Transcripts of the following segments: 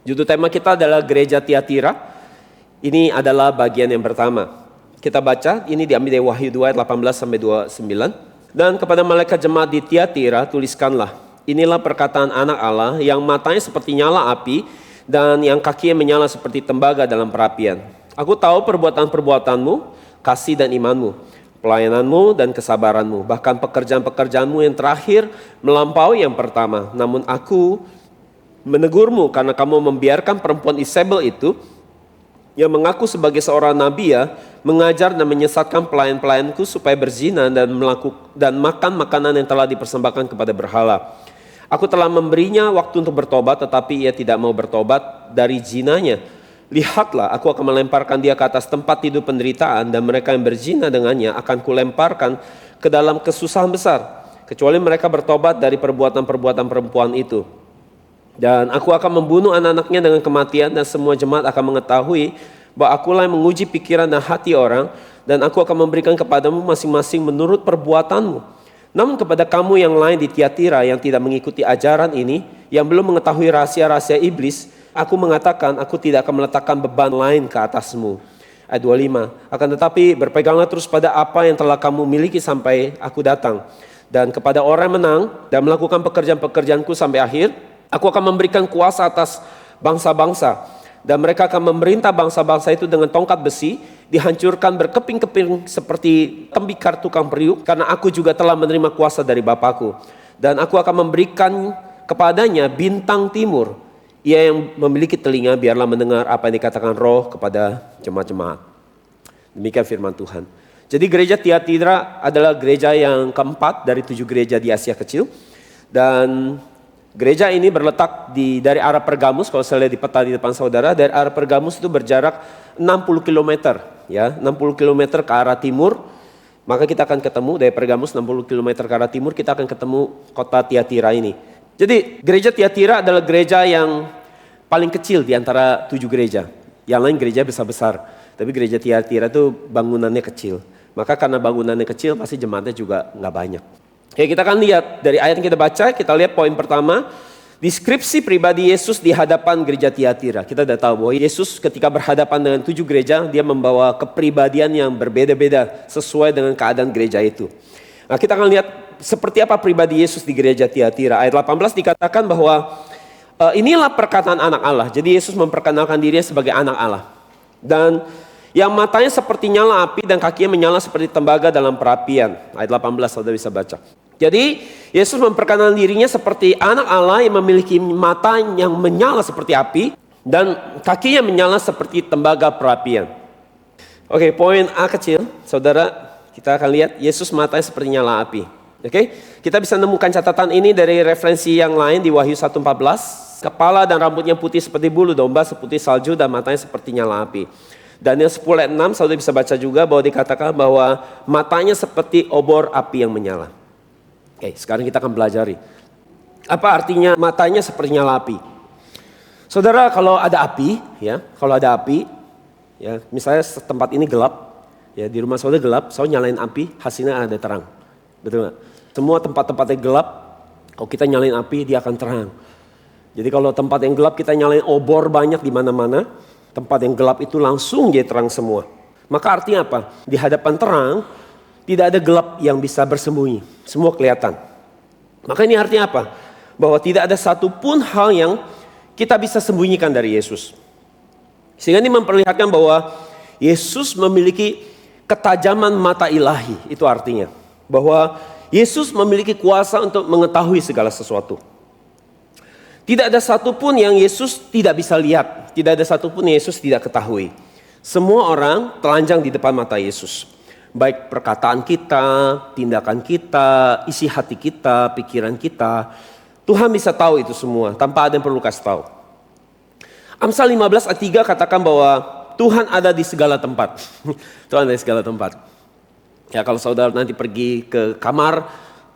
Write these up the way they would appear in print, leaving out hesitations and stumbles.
Judul tema kita adalah Gereja Tiatira. Ini adalah bagian yang pertama. Kita baca, ini diambil dari Wahyu 2 ayat 18 sampai 29. Dan kepada malaikat jemaat di Tiatira tuliskanlah, inilah perkataan anak Allah yang matanya seperti nyala api dan yang kakinya menyala seperti tembaga dalam perapian. Aku tahu perbuatan-perbuatanmu, kasih dan imanmu, pelayananmu dan kesabaranmu, bahkan pekerjaan-pekerjaanmu yang terakhir melampaui yang pertama. Namun aku menegurmu karena kamu membiarkan perempuan Isabel itu yang mengaku sebagai seorang nabi mengajar dan menyesatkan pelayan-pelayanku supaya berzina dan makan makanan yang telah dipersembahkan kepada berhala. Aku telah memberinya waktu untuk bertobat, tetapi ia tidak mau bertobat dari zinanya. Lihatlah, aku akan melemparkan dia ke atas tempat tidur penderitaan, dan mereka yang berzina dengannya akan kulemparkan ke dalam kesusahan besar, kecuali mereka bertobat dari perbuatan-perbuatan perempuan itu. Dan aku akan membunuh anak-anaknya dengan kematian, dan semua jemaat akan mengetahui bahwa akulah yang menguji pikiran dan hati orang, dan aku akan memberikan kepadamu masing-masing menurut perbuatanmu. Namun kepada kamu yang lain di Tiatira yang tidak mengikuti ajaran ini, yang belum mengetahui rahasia-rahasia iblis, aku mengatakan aku tidak akan meletakkan beban lain ke atasmu. Ayat 25, akan tetapi berpeganglah terus pada apa yang telah kamu miliki sampai aku datang. Dan kepada orang yang menang dan melakukan pekerjaan-pekerjaanku sampai akhir, aku akan memberikan kuasa atas bangsa-bangsa, dan mereka akan memerintah bangsa-bangsa itu dengan tongkat besi, dihancurkan berkeping-keping seperti tembikar tukang periuk, karena aku juga telah menerima kuasa dari Bapakku. Dan aku akan memberikan kepadanya bintang timur. Ia yang memiliki telinga biarlah mendengar apa yang dikatakan Roh kepada jemaat-jemaat. Demikian firman Tuhan. Jadi gereja Tiatira adalah gereja yang keempat dari 7 gereja di Asia Kecil. Dan gereja ini berletak dari arah Pergamus, kalau saya lihat di peta di depan saudara, dari arah Pergamus itu berjarak 60 km, ya, 60 km ke arah timur. Maka kita akan ketemu dari Pergamus 60 km ke arah timur, kita akan ketemu kota Tiatira ini. Jadi gereja Tiatira adalah gereja yang paling kecil di antara 7 gereja. Yang lain gereja besar-besar, tapi gereja Tiatira itu bangunannya kecil. Maka karena bangunannya kecil pasti jemaatnya juga nggak banyak. Oke, kita akan lihat dari ayat yang kita baca, kita lihat poin pertama, deskripsi pribadi Yesus di hadapan gereja Tiatira. Kita sudah tahu bahwa Yesus ketika berhadapan dengan 7 gereja, dia membawa kepribadian yang berbeda-beda sesuai dengan keadaan gereja itu. Nah, kita akan lihat seperti apa pribadi Yesus di gereja Tiatira. Ayat 18 dikatakan bahwa inilah perkataan anak Allah. Jadi Yesus memperkenalkan dirinya sebagai anak Allah. Dan yang matanya seperti nyala api dan kakinya menyala seperti tembaga dalam perapian. Ayat 18 saudara bisa baca. Jadi Yesus memperkenalkan dirinya seperti anak Allah yang memiliki mata yang menyala seperti api dan kakinya menyala seperti tembaga perapian. Oke, poin A kecil, saudara, kita akan lihat Yesus matanya seperti nyala api. Oke, kita bisa menemukan catatan ini dari referensi yang lain di Wahyu 1:14. Kepala dan rambutnya putih seperti bulu domba, seputih salju, dan matanya seperti nyala api. Daniel 10 ayat 6, saudara bisa baca juga bahwa dikatakan bahwa matanya seperti obor api yang menyala. Oke, sekarang kita akan pelajari. Apa artinya matanya seperti nyala api? Saudara, kalau ada api, ya, misalnya tempat ini gelap, ya, di rumah saudara gelap, saudara nyalain api, hasilnya ada terang. Betul nggak? Semua tempat-tempatnya gelap, kalau kita nyalain api, dia akan terang. Jadi kalau tempat yang gelap kita nyalain obor banyak di mana-mana, tempat yang gelap itu langsung jadi terang semua. Maka artinya apa? Di hadapan terang, tidak ada gelap yang bisa bersembunyi. Semua kelihatan. Maka ini artinya apa? Bahwa tidak ada satupun hal yang kita bisa sembunyikan dari Yesus. Sehingga ini memperlihatkan bahwa Yesus memiliki ketajaman mata ilahi. Itu artinya. Bahwa Yesus memiliki kuasa untuk mengetahui segala sesuatu. Tidak ada satupun yang Yesus tidak bisa lihat. Tidak ada satupun yang Yesus tidak ketahui. Semua orang telanjang di depan mata Yesus. Baik perkataan kita, tindakan kita, isi hati kita, pikiran kita. Tuhan bisa tahu itu semua tanpa ada yang perlu kasih tahu. Amsal 15 ayat 3 katakan bahwa Tuhan ada di segala tempat. Tuhan ada di segala tempat. Ya, kalau saudara nanti pergi ke kamar,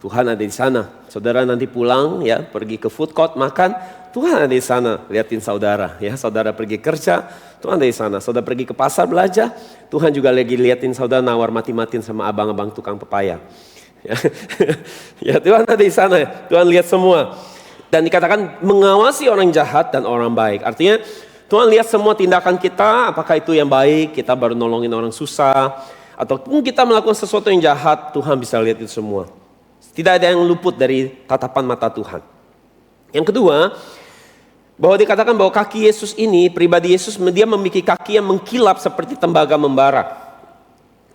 Tuhan ada di sana. Saudara nanti pulang, ya, pergi ke food court makan, Tuhan ada di sana, liatin saudara. Ya, saudara pergi kerja, Tuhan ada di sana. Saudara pergi ke pasar belanja, Tuhan juga lagi liatin saudara nawar mati-matiin sama abang-abang tukang pepaya. Ya, ya, Tuhan ada di sana, Tuhan lihat semua. Dan dikatakan mengawasi orang jahat dan orang baik. Artinya Tuhan lihat semua tindakan kita, apakah itu yang baik, kita baru nolongin orang susah, ataupun kita melakukan sesuatu yang jahat, Tuhan bisa lihat itu semua. Tidak ada yang luput dari tatapan mata Tuhan. Yang kedua, bahwa dikatakan bahwa kaki Yesus ini, pribadi Yesus, dia memiliki kaki yang mengkilap seperti tembaga membara.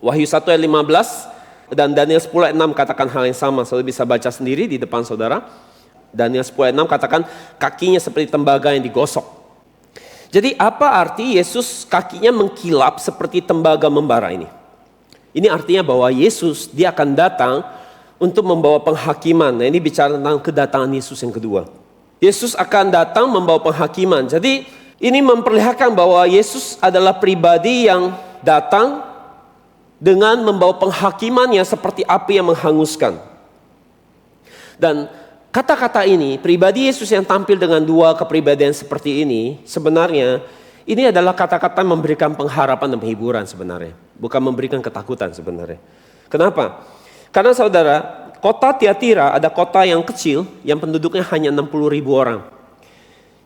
Wahyu 1 ayat 15 dan Daniel 10 ayat 6 katakan hal yang sama. Saudara bisa baca sendiri di depan saudara. Daniel 10 ayat 6 katakan kakinya seperti tembaga yang digosok. Jadi apa arti Yesus kakinya mengkilap seperti tembaga membara ini? Ini artinya bahwa Yesus dia akan datang untuk membawa penghakiman. Nah ini bicara tentang kedatangan Yesus yang kedua. Yesus akan datang membawa penghakiman. Jadi ini memperlihatkan bahwa Yesus adalah pribadi yang datang dengan membawa penghakimannya seperti api yang menghanguskan. Dan kata-kata ini, pribadi Yesus yang tampil dengan dua kepribadian seperti ini, sebenarnya ini adalah kata-kata yang memberikan pengharapan dan penghiburan sebenarnya. Bukan memberikan ketakutan sebenarnya. Kenapa? Karena saudara, kota Tiatira ada kota yang kecil yang penduduknya hanya 60.000 orang.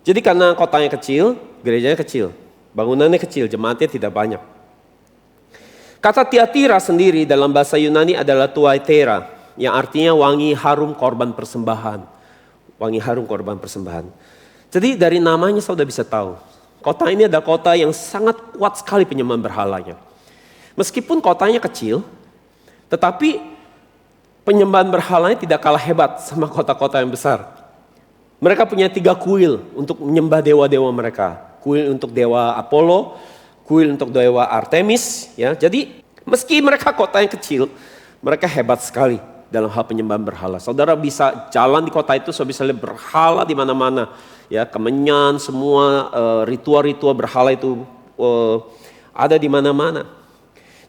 Jadi karena kotanya kecil, gerejanya kecil, bangunannya kecil, jemaatnya tidak banyak. Kata Tiatira sendiri dalam bahasa Yunani adalah Tuaitera, yang artinya wangi harum korban persembahan. Wangi harum korban persembahan. Jadi dari namanya saudara bisa tahu, kota ini adalah kota yang sangat kuat sekali penyembahan berhalanya. Meskipun kotanya kecil, tetapi penyembahan berhalanya tidak kalah hebat sama kota-kota yang besar. Mereka punya 3 kuil untuk menyembah dewa-dewa mereka. Kuil untuk dewa Apollo, kuil untuk dewa Artemis. Ya. Jadi meski mereka kota yang kecil, mereka hebat sekali dalam hal penyembahan berhala. Saudara bisa jalan di kota itu, saudara bisa lihat berhala di mana-mana. Ya, kemenyan, semua ritual-ritual berhala itu ada di mana-mana.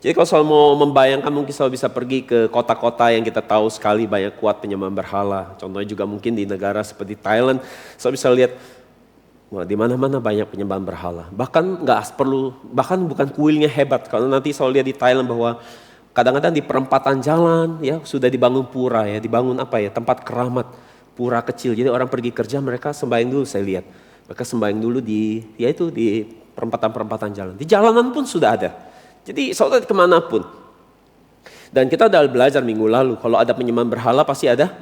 Jadi kalau saudara mau membayangkan, mungkin saudara bisa pergi ke kota-kota yang kita tahu sekali banyak kuat penyembahan berhala. Contohnya juga mungkin di negara seperti Thailand, saudara bisa lihat wah, di mana-mana banyak penyembahan berhala. Bahkan bahkan bukan kuilnya hebat. Kalau nanti saudara lihat di Thailand bahwa kadang-kadang di perempatan jalan ya sudah dibangun pura ya, dibangun tempat keramat, pura kecil. Jadi orang pergi kerja mereka sembahyang dulu, saya lihat. Mereka sembahyang dulu di perempatan-perempatan jalan. Di jalanan pun sudah ada. Jadi saudara kemanapun. Dan kita udah belajar minggu lalu, kalau ada penyembahan berhala pasti ada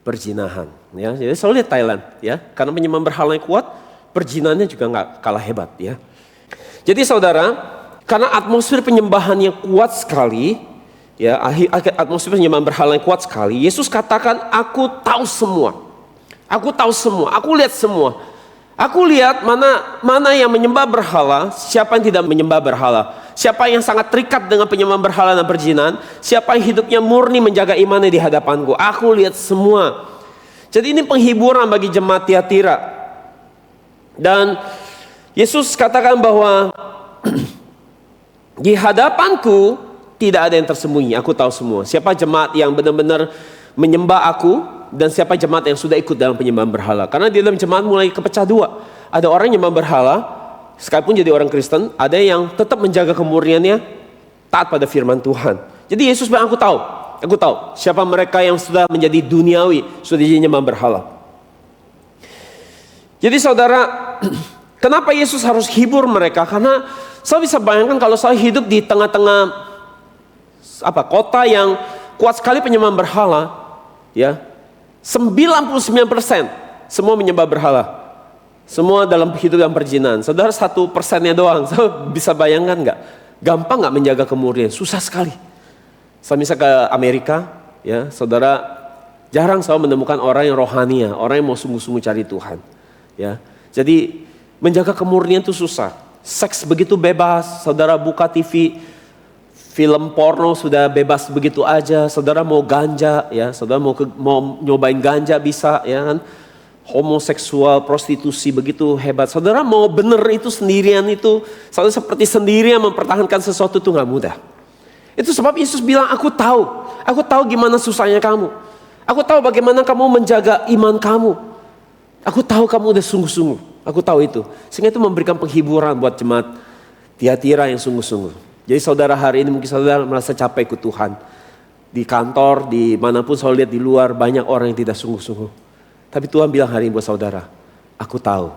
perzinahan. Ya. Jadi selalu lihat Thailand, ya, karena penyembahan berhala yang kuat, perzinahannya juga nggak kalah hebat. Ya. Jadi saudara, karena atmosfer penyembahan yang kuat sekali, ya, atmosfer penyembahan berhala yang kuat sekali, Yesus katakan, aku tahu semua, aku tahu semua, aku lihat semua. Aku lihat mana yang menyembah berhala, siapa yang tidak menyembah berhala. Siapa yang sangat terikat dengan penyembahan berhala dan perzinahan. Siapa yang hidupnya murni menjaga imannya di hadapanku. Aku lihat semua. Jadi ini penghiburan bagi jemaat Tiatira. Dan Yesus katakan bahwa di hadapanku tidak ada yang tersembunyi. Aku tahu semua. Siapa jemaat yang benar-benar menyembah aku. Dan siapa jemaat yang sudah ikut dalam penyembahan berhala. Karena di dalam jemaat mulai kepecah dua. Ada orang yang menyembah berhala, sekalipun jadi orang Kristen. Ada yang tetap menjaga kemurniannya, taat pada firman Tuhan. Jadi Yesus bilang, aku tahu siapa mereka yang sudah menjadi duniawi, sudah jadi menyembah berhala. Jadi saudara, kenapa Yesus harus hibur mereka? Karena saya bisa bayangkan kalau saya hidup di tengah-tengah kota yang kuat sekali penyembahan berhala, ya. 99% semua menyembah berhala. Semua dalam hidup yang perzinahan. Saudara 1%-nya doang. Saudara bisa bayangkan nggak? Gampang nggak menjaga kemurnian? Susah sekali. Saya misal ke Amerika, ya, saudara jarang saya menemukan orang yang rohania, orang yang mau sungguh-sungguh cari Tuhan. Ya, jadi menjaga kemurnian itu susah. Seks begitu bebas. Saudara buka TV. Film porno sudah bebas begitu aja. Saudara mau ganja, ya, saudara mau nyobain ganja bisa, ya kan? Homoseksual, prostitusi begitu hebat. Saudara mau bener itu sendirian itu, saudara seperti sendirian mempertahankan sesuatu itu nggak mudah. Itu sebab Yesus bilang, aku tahu gimana susahnya kamu. Aku tahu bagaimana kamu menjaga iman kamu. Aku tahu kamu udah sungguh-sungguh. Aku tahu itu. Sehingga itu memberikan penghiburan buat jemaat Tiatira yang sungguh-sungguh. Jadi saudara hari ini mungkin saudara merasa capek ikut Tuhan. Di kantor, di manapun saudara lihat di luar banyak orang yang tidak sungguh-sungguh. Tapi Tuhan bilang hari ini buat saudara, aku tahu.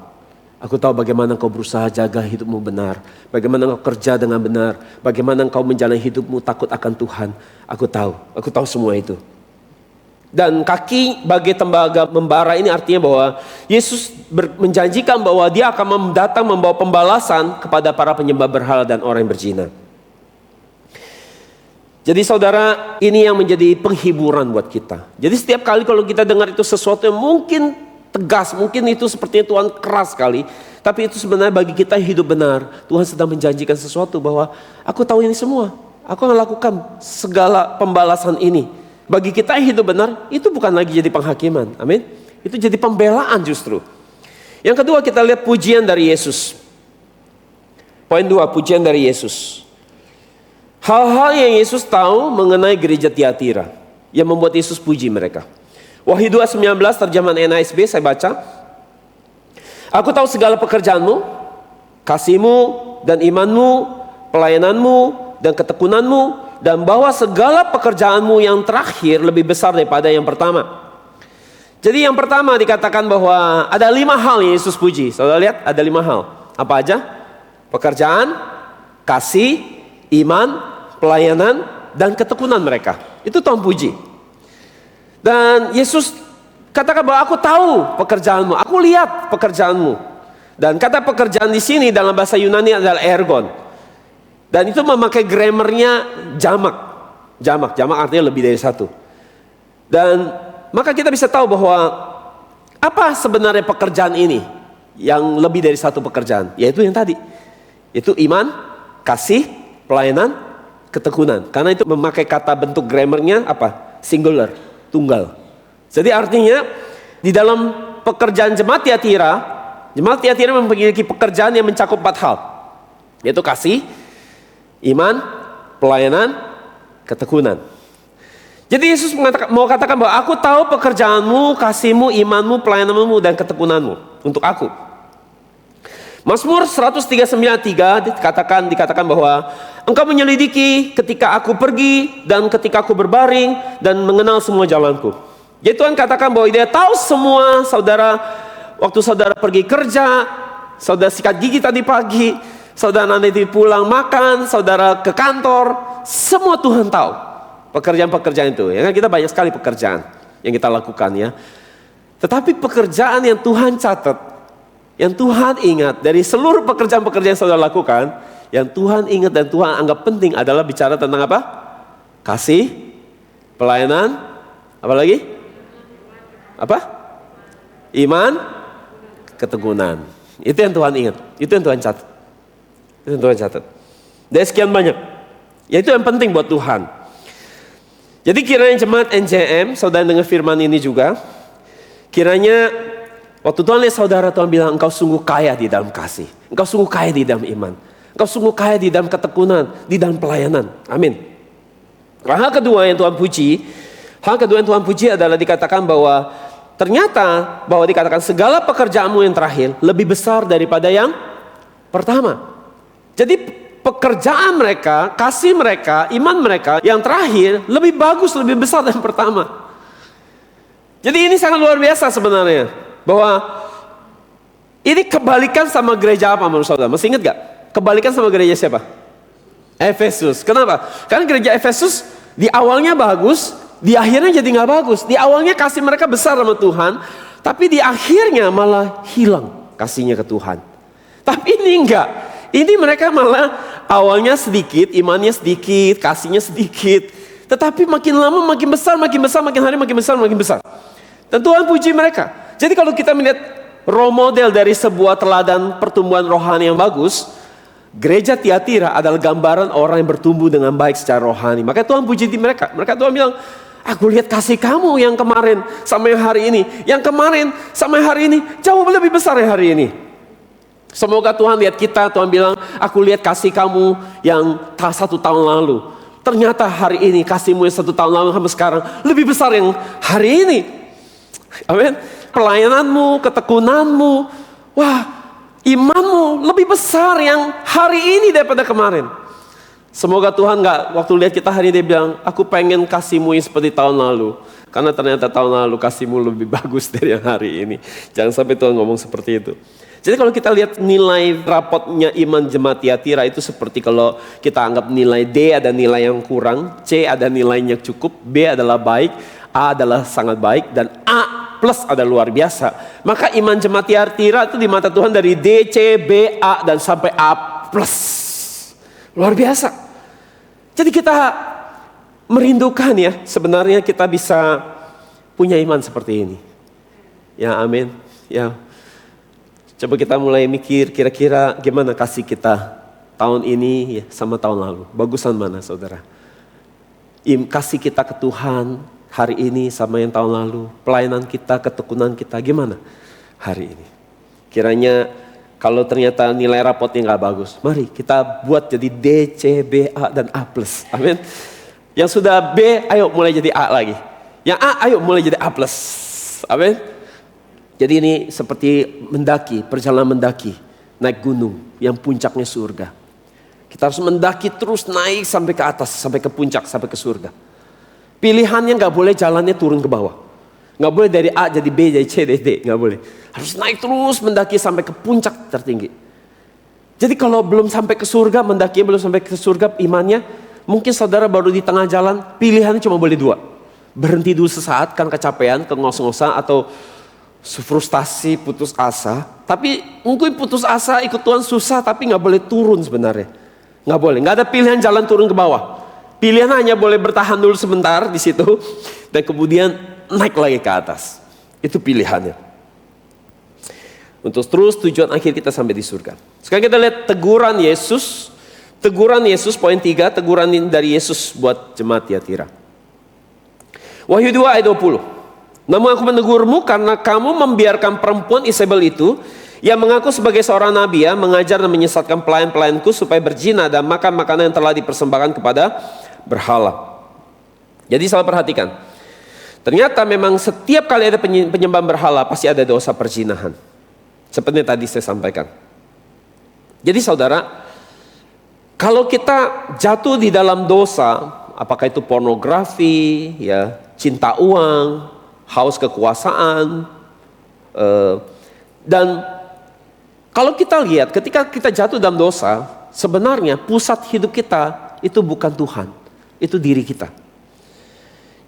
Aku tahu bagaimana engkau berusaha jaga hidupmu benar. Bagaimana engkau kerja dengan benar. Bagaimana engkau menjalani hidupmu takut akan Tuhan. Aku tahu semua itu. Dan kaki bagai tembaga membara ini artinya bahwa Yesus menjanjikan bahwa dia akan datang membawa pembalasan kepada para penyembah berhala dan orang yang berzina. Jadi saudara, ini yang menjadi penghiburan buat kita. Jadi setiap kali kalau kita dengar itu sesuatu yang mungkin tegas, mungkin itu sepertinya Tuhan keras sekali, tapi itu sebenarnya bagi kita hidup benar. Tuhan sedang menjanjikan sesuatu bahwa aku tahu ini semua. Aku akan lakukan segala pembalasan ini. Bagi kita yang hidup benar, itu bukan lagi jadi penghakiman. Amin. Itu jadi pembelaan justru. Yang kedua, kita lihat pujian dari Yesus. Poin 2, pujian dari Yesus. Hal-hal yang Yesus tahu mengenai gereja Tiatira yang membuat Yesus puji mereka. Wahyu 2:19 terjemahan NASB saya baca. Aku tahu segala pekerjaanmu, kasihmu dan imanmu, pelayananmu dan ketekunanmu, dan bahwa segala pekerjaanmu yang terakhir lebih besar daripada yang pertama. Jadi yang pertama dikatakan bahwa ada 5 hal yang Yesus puji. Saudara lihat ada 5 hal. Apa aja? Pekerjaan, kasih, iman, pelayanan, dan ketekunan mereka. Itu Tuhan puji. Dan Yesus katakan bahwa aku tahu pekerjaanmu, aku lihat pekerjaanmu. Dan kata pekerjaan di sini dalam bahasa Yunani adalah ergon. Dan itu memakai grammarnya jamak. Jamak artinya lebih dari satu. Dan maka kita bisa tahu bahwa apa sebenarnya pekerjaan ini yang lebih dari satu pekerjaan, yaitu yang tadi. Itu iman, kasih, pelayanan, ketekunan. Karena itu memakai kata bentuk grammarnya apa? Singular, tunggal. Jadi artinya di dalam pekerjaan jemaat Tiatira memiliki pekerjaan yang mencakup 4 hal. Yaitu kasih, iman, pelayanan, ketekunan. Jadi Yesus mau katakan bahwa aku tahu pekerjaanmu, kasihmu, imanmu, pelayananmu, dan ketekunanmu untuk aku. Mazmur 139:3 dikatakan bahwa engkau menyelidiki ketika aku pergi dan ketika aku berbaring dan mengenal semua jalanku. Jadi Tuhan katakan bahwa dia tahu semua saudara, waktu saudara pergi kerja, saudara sikat gigi tadi pagi, saudara nanti pulang makan, saudara ke kantor, semua Tuhan tahu pekerjaan-pekerjaan itu. Ya kan kita banyak sekali pekerjaan yang kita lakukan ya. Tetapi pekerjaan yang Tuhan catat, yang Tuhan ingat dari seluruh pekerjaan-pekerjaan yang saudara lakukan, yang Tuhan ingat dan Tuhan anggap penting adalah bicara tentang apa? Kasih, pelayanan, apa lagi? Apa? Iman, ketekunan. Itu yang Tuhan ingat, itu yang Tuhan catat. Itu yang Tuhan catat. Dari sekian banyak. Ya itu yang penting buat Tuhan. Jadi kiranya jemaat NJM, saudara dengar firman ini juga. Kiranya waktu Tuhan lihat saudara, Tuhan bilang engkau sungguh kaya di dalam kasih. Engkau sungguh kaya di dalam iman. Engkau sungguh kaya di dalam ketekunan, di dalam pelayanan. Amin. Hal kedua yang Tuhan puji adalah dikatakan bahwa ternyata bahwa dikatakan segala pekerjaanmu yang terakhir lebih besar daripada yang pertama. Jadi pekerjaan mereka, kasih mereka, iman mereka yang terakhir lebih bagus, lebih besar dari yang pertama. Jadi ini sangat luar biasa sebenarnya. Bahwa ini kebalikan sama gereja apa menurut saudara? Masih ingat gak? Kebalikan sama gereja siapa? Efesus. Kenapa? Karena gereja Efesus di awalnya bagus, di akhirnya jadi gak bagus. Di awalnya kasih mereka besar sama Tuhan, tapi di akhirnya malah hilang kasihnya ke Tuhan. Tapi ini enggak. Ini mereka malah awalnya sedikit, imannya sedikit, kasihnya sedikit. Tetapi makin lama makin besar, makin hari makin besar. Dan Tuhan puji mereka. Jadi kalau kita melihat role model dari sebuah teladan pertumbuhan rohani yang bagus, gereja Tiatira adalah gambaran orang yang bertumbuh dengan baik secara rohani. Maka Tuhan puji mereka. Mereka Tuhan bilang, aku lihat kasih kamu yang kemarin sampai hari ini. Yang kemarin sampai hari ini jauh lebih besar dari hari ini. Semoga Tuhan lihat kita, Tuhan bilang, aku lihat kasih kamu yang 1 tahun lalu. Ternyata hari ini kasihmu yang 1 tahun lalu sampai sekarang lebih besar yang hari ini. Amin. Pelayananmu, ketekunanmu, wah, imanmu lebih besar yang hari ini daripada kemarin. Semoga Tuhan nggak waktu lihat kita hari ini dia bilang, aku pengen kasihmu yang seperti tahun lalu. Karena ternyata tahun lalu kasihmu lebih bagus dari yang hari ini. Jangan sampai Tuhan ngomong seperti itu. Jadi kalau kita lihat nilai rapotnya iman jemaat Tiatira itu seperti kalau kita anggap nilai D ada nilai yang kurang, C ada nilainya cukup, B adalah baik, A adalah sangat baik, dan A plus ada luar biasa. Maka iman jemaat Tiatira itu di mata Tuhan dari D, C, B, A dan sampai A plus. Luar biasa. Jadi kita merindukan ya, sebenarnya kita bisa punya iman seperti ini. Ya amin. Ya. Coba kita mulai mikir kira-kira gimana kasih kita tahun ini ya, sama tahun lalu. Bagusan mana saudara? Kasih kita ke Tuhan hari ini sama yang tahun lalu. Pelayanan kita, ketekunan kita gimana hari ini? Kiranya kalau ternyata nilai rapotnya nggak bagus, mari kita buat jadi D, C, B, A, dan A+. Amin. Yang sudah B, ayo mulai jadi A lagi. Yang A, ayo mulai jadi A+. Amin. Jadi ini seperti mendaki, perjalanan mendaki, naik gunung yang puncaknya surga. Kita harus mendaki terus naik sampai ke atas, sampai ke puncak, sampai ke surga. Pilihannya nggak boleh jalannya turun ke bawah. Nggak boleh dari A jadi B, jadi C, jadi D. Nggak boleh. Harus naik terus mendaki sampai ke puncak tertinggi. Jadi kalau belum sampai ke surga, mendaki belum sampai ke surga imannya, mungkin saudara baru di tengah jalan, pilihannya cuma boleh dua. Berhenti dulu sesaat, kan kecapean, kengos-ngosan, atau frustasi, putus asa. Tapi mungkin putus asa ikut Tuhan susah, tapi nggak boleh turun sebenarnya. Nggak boleh, nggak ada pilihan jalan turun ke bawah. Pilihan hanya boleh bertahan dulu sebentar di situ, dan kemudian naik lagi ke atas. Itu pilihannya. Untuk terus tujuan akhir kita sampai di surga. Sekarang kita lihat teguran Yesus. Teguran Yesus poin 3. Teguran dari Yesus buat jemaat Tiatira. Wahyu 2 ayat 20. Namun aku menegurmu karena kamu membiarkan perempuan Isabel itu, yang mengaku sebagai seorang nabi ya, mengajar dan menyesatkan pelayan-pelayanku supaya berzina dan makan makanan yang telah dipersembahkan kepada berhala. Jadi salah perhatikan. Ternyata memang setiap kali ada penyembahan berhala pasti ada dosa perzinahan. Seperti yang tadi saya sampaikan. Jadi saudara, kalau kita jatuh di dalam dosa, apakah itu pornografi, ya, cinta uang, haus kekuasaan, dan kalau kita lihat ketika kita jatuh dalam dosa, sebenarnya pusat hidup kita itu bukan Tuhan, itu diri kita.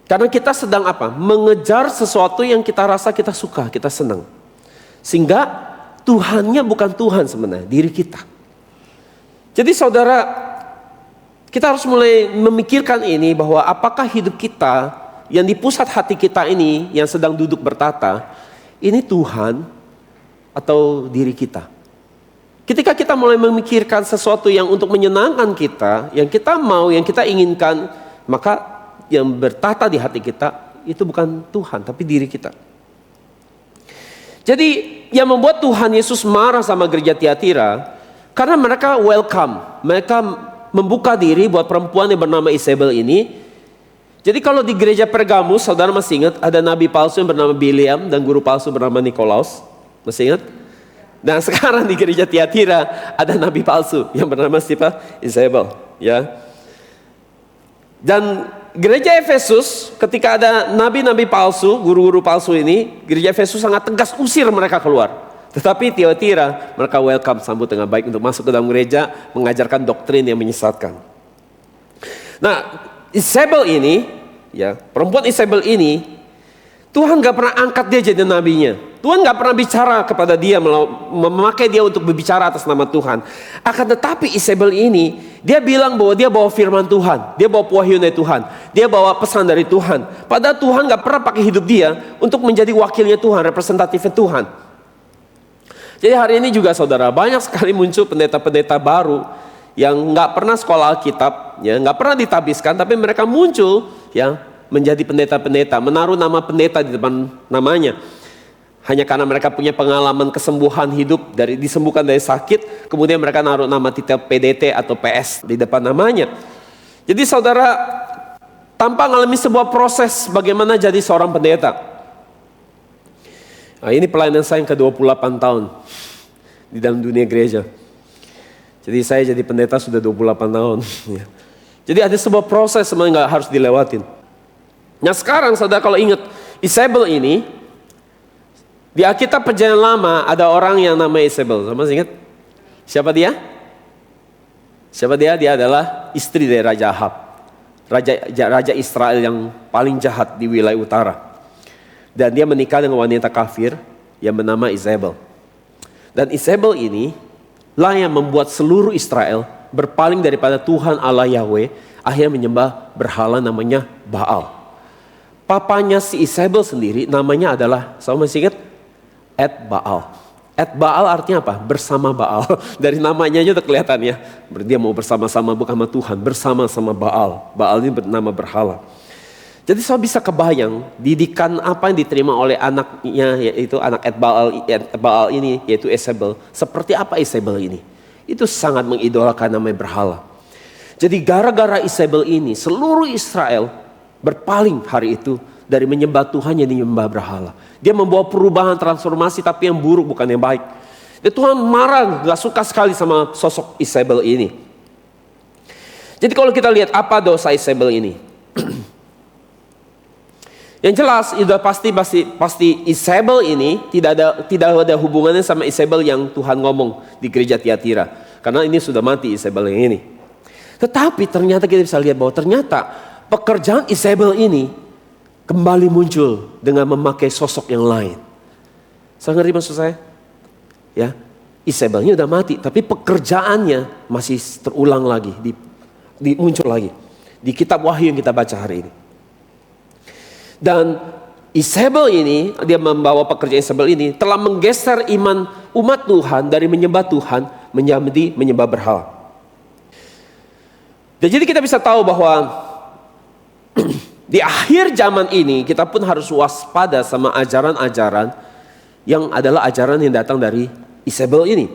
Karena kita sedang apa? Mengejar sesuatu yang kita rasa kita suka, kita senang. Sehingga Tuhannya bukan Tuhan sebenarnya, diri kita. Jadi saudara, kita harus mulai memikirkan ini bahwa apakah hidup kita yang di pusat hati kita ini yang sedang duduk bertata, ini Tuhan atau diri kita. Ketika kita mulai memikirkan sesuatu yang untuk menyenangkan kita, yang kita mau, yang kita inginkan, maka yang bertata di hati kita itu bukan Tuhan tapi diri kita. Jadi yang membuat Tuhan Yesus marah sama gereja Tiatira karena mereka welcome, mereka membuka diri buat perempuan yang bernama Isabel ini. Jadi kalau di gereja Pergamus, saudara masih ingat ada nabi palsu yang bernama Biliam dan guru palsu bernama Nikolaus, masih ingat? Dan sekarang di gereja Tiatira ada nabi palsu yang bernama siapa? Isabel, ya. Dan gereja Efesus ketika ada nabi-nabi palsu, guru-guru palsu ini, gereja Efesus sangat tegas usir mereka keluar. Tetapi Tiatira mereka welcome, sambut dengan baik untuk masuk ke dalam gereja, mengajarkan doktrin yang menyesatkan. Nah, Isabel ini, ya, perempuan Isabel ini, Tuhan gak pernah angkat dia jadi nabinya. Tuhan gak pernah bicara kepada dia, memakai dia untuk berbicara atas nama Tuhan. Akan tetapi Isabel ini, dia bilang bahwa dia bawa firman Tuhan. Dia bawa pewahyuan dari Tuhan. Dia bawa pesan dari Tuhan. Padahal Tuhan gak pernah pakai hidup dia untuk menjadi wakilnya Tuhan, representatifnya Tuhan. Jadi hari ini juga saudara, banyak sekali muncul pendeta-pendeta baru yang gak pernah sekolah Alkitab, ya, gak pernah ditabiskan, tapi mereka muncul ya menjadi pendeta-pendeta, menaruh nama pendeta di depan namanya. Hanya karena mereka punya pengalaman kesembuhan hidup, disembuhkan dari sakit, kemudian mereka naruh nama titel PDT atau PS di depan namanya. Jadi saudara, tanpa mengalami sebuah proses bagaimana jadi seorang pendeta. Nah, ini pelayanan saya yang ke-28 tahun di dalam dunia gereja. Jadi saya jadi pendeta sudah 28 tahun. Ya. Jadi ada sebuah proses sebenarnya nggak harus dilewatin. Nah sekarang saudara kalau ingat Isabel ini, di Alkitab Perjanjian Lama ada orang yang namanya Isabel. Sama masih ingat? Siapa dia? Siapa dia? Dia adalah istri dari Raja Ahab. Raja Israel yang paling jahat di wilayah utara. Dan dia menikah dengan wanita kafir yang bernama Isabel. Dan Isabel ini lah yang membuat seluruh Israel berpaling daripada Tuhan Allah Yahweh, akhirnya menyembah berhala namanya Baal. Papanya si Isabel sendiri namanya adalah, saya masih ingat, Ed Baal. Ed Baal artinya apa? Bersama Baal. Dari namanya aja udah kelihatan ya. Dia mau bersama-sama bukan sama Tuhan, bersama-sama Baal. Baal ini bernama berhala. Jadi saya bisa kebayang didikan apa yang diterima oleh anaknya, yaitu anak Ed Baal ini, yaitu Isabel. Seperti apa Isabel ini? Itu sangat mengidolakan namanya berhala. Jadi gara-gara Isabel ini seluruh Israel berpaling hari itu dari menyembah Tuhan yang menyembah berhala. Dia membawa perubahan transformasi tapi yang buruk bukan yang baik. Dan Tuhan marah, gak suka sekali sama sosok Isabel ini. Jadi kalau kita lihat apa dosa Isabel ini. Yang jelas sudah pasti Isabel ini tidak ada hubungannya sama Isabel yang Tuhan ngomong di gereja Tiatira. Karena ini sudah mati Isabel yang ini. Tetapi ternyata kita bisa lihat bahwa ternyata pekerjaan Isabel ini kembali muncul dengan memakai sosok yang lain. Saya ngerti maksud saya? Ya, Isabelnya udah mati, tapi pekerjaannya masih terulang lagi, muncul lagi di kitab Wahyu yang kita baca hari ini. Dan Isabel ini, dia membawa pekerjaan Isabel ini telah menggeser iman umat Tuhan dari menyembah Tuhan menjadi menyembah berhala. Dan jadi kita bisa tahu bahwa di akhir zaman ini kita pun harus waspada sama ajaran-ajaran yang adalah ajaran yang datang dari Isabel ini.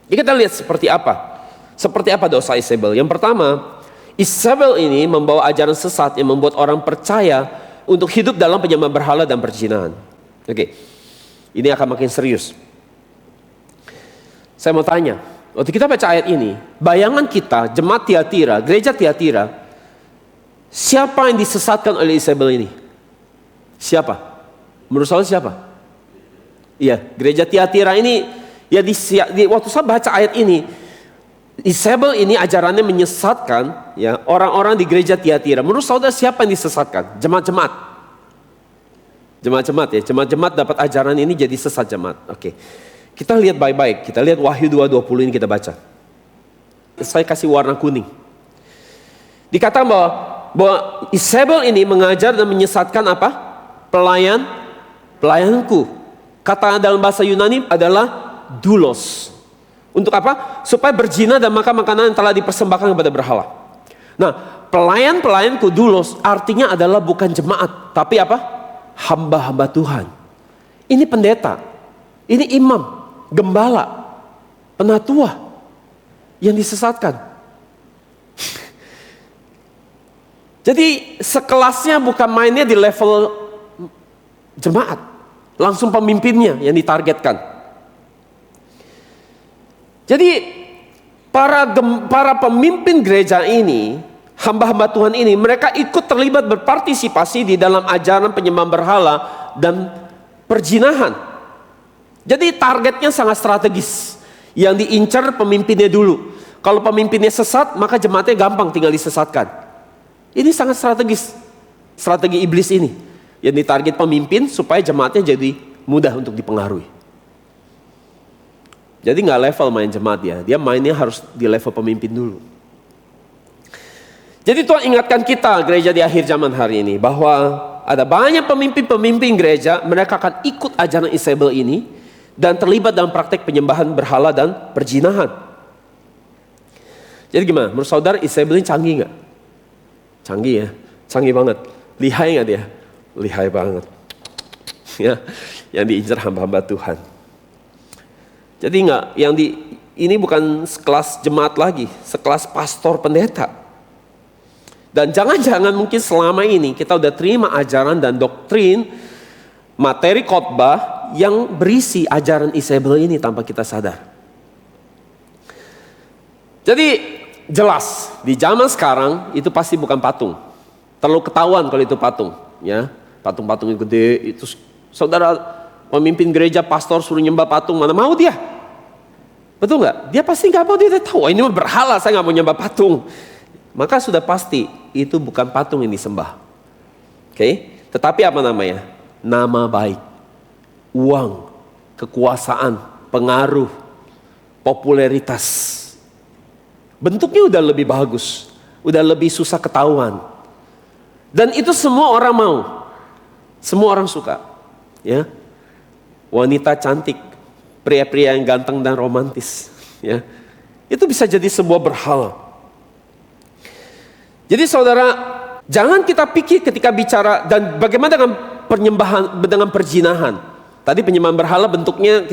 Jadi kita lihat seperti apa. Seperti apa dosa Isabel. Yang pertama, Isabel ini membawa ajaran sesat yang membuat orang percaya untuk hidup dalam penyembahan berhala dan perzinahan. Oke, ini akan makin serius. Saya mau tanya, waktu kita baca ayat ini, bayangan kita, jemaat Tiatira, gereja Tiatira, siapa yang disesatkan oleh Isabel ini? Siapa? Menurut saya siapa? Iya, gereja Tiatira ini, ya waktu saya baca ayat ini, Isabel ini ajarannya menyesatkan ya orang-orang di gereja Tiatira. Menurut saudara siapa yang disesatkan? Jemaat-jemaat. Jemaat-jemaat ya. Jemaat-jemaat dapat ajaran ini jadi sesat jemaat. Oke. Kita lihat baik-baik. Kita lihat Wahyu 2:20 ini kita baca. Saya kasih warna kuning. Dikatakan bahwa Isabel ini mengajar dan menyesatkan apa? Pelayanku. Kata dalam bahasa Yunani adalah doulos. Untuk apa? Supaya berzina dan makan makanan yang telah dipersembahkan kepada berhala. Nah, pelayan-pelayanku doulos artinya adalah bukan jemaat, tapi apa? Hamba-hamba Tuhan. Ini pendeta, ini imam, gembala, penatua yang disesatkan. Jadi sekelasnya bukan mainnya di level jemaat, langsung pemimpinnya yang ditargetkan. Jadi para pemimpin gereja ini, hamba-hamba Tuhan ini, mereka ikut terlibat berpartisipasi di dalam ajaran penyembahan berhala dan perzinahan. Jadi targetnya sangat strategis. Yang diincar pemimpinnya dulu. Kalau pemimpinnya sesat, maka jemaatnya gampang tinggal disesatkan. Ini sangat strategis. Strategi iblis ini. Yang ditarget pemimpin supaya jemaatnya jadi mudah untuk dipengaruhi. Jadi nggak level main jemaat ya, dia mainnya harus di level pemimpin dulu. Jadi Tuhan ingatkan kita gereja di akhir zaman hari ini bahwa ada banyak pemimpin-pemimpin gereja, mereka akan ikut ajaran Isabel ini dan terlibat dalam praktek penyembahan berhala dan perzinahan. Jadi gimana? Menurut saudara Isabel ini canggih nggak? Canggih ya, canggih banget. Lihai nggak dia? Lihai banget. Ya, yang diincar hamba-hamba Tuhan. Jadi ini bukan sekelas jemaat lagi, sekelas pastor pendeta. Dan jangan-jangan mungkin selama ini kita udah terima ajaran dan doktrin, materi khotbah yang berisi ajaran Isabel ini tanpa kita sadar. Jadi jelas di zaman sekarang itu pasti bukan patung. Terlalu ketahuan kalau itu patung, ya. Patung-patung yang gede itu, saudara pemimpin gereja, pastor suruh nyembah patung, mana mau dia? Betul nggak? Dia pasti nggak mau, dia tahu ini berhala, saya nggak mau nyembah patung. Maka sudah pasti itu bukan patung yang disembah. Oke? Tetapi apa namanya? Nama baik, uang, kekuasaan, pengaruh, popularitas. Bentuknya udah lebih bagus, udah lebih susah ketahuan. Dan itu semua orang mau, semua orang suka, ya. Wanita cantik, pria-pria yang ganteng dan romantis, ya. Itu bisa jadi sebuah berhala. Jadi saudara, jangan kita pikir ketika bicara dan bagaimana dengan penyembahan, dengan perzinahan. Tadi penyembahan berhala bentuknya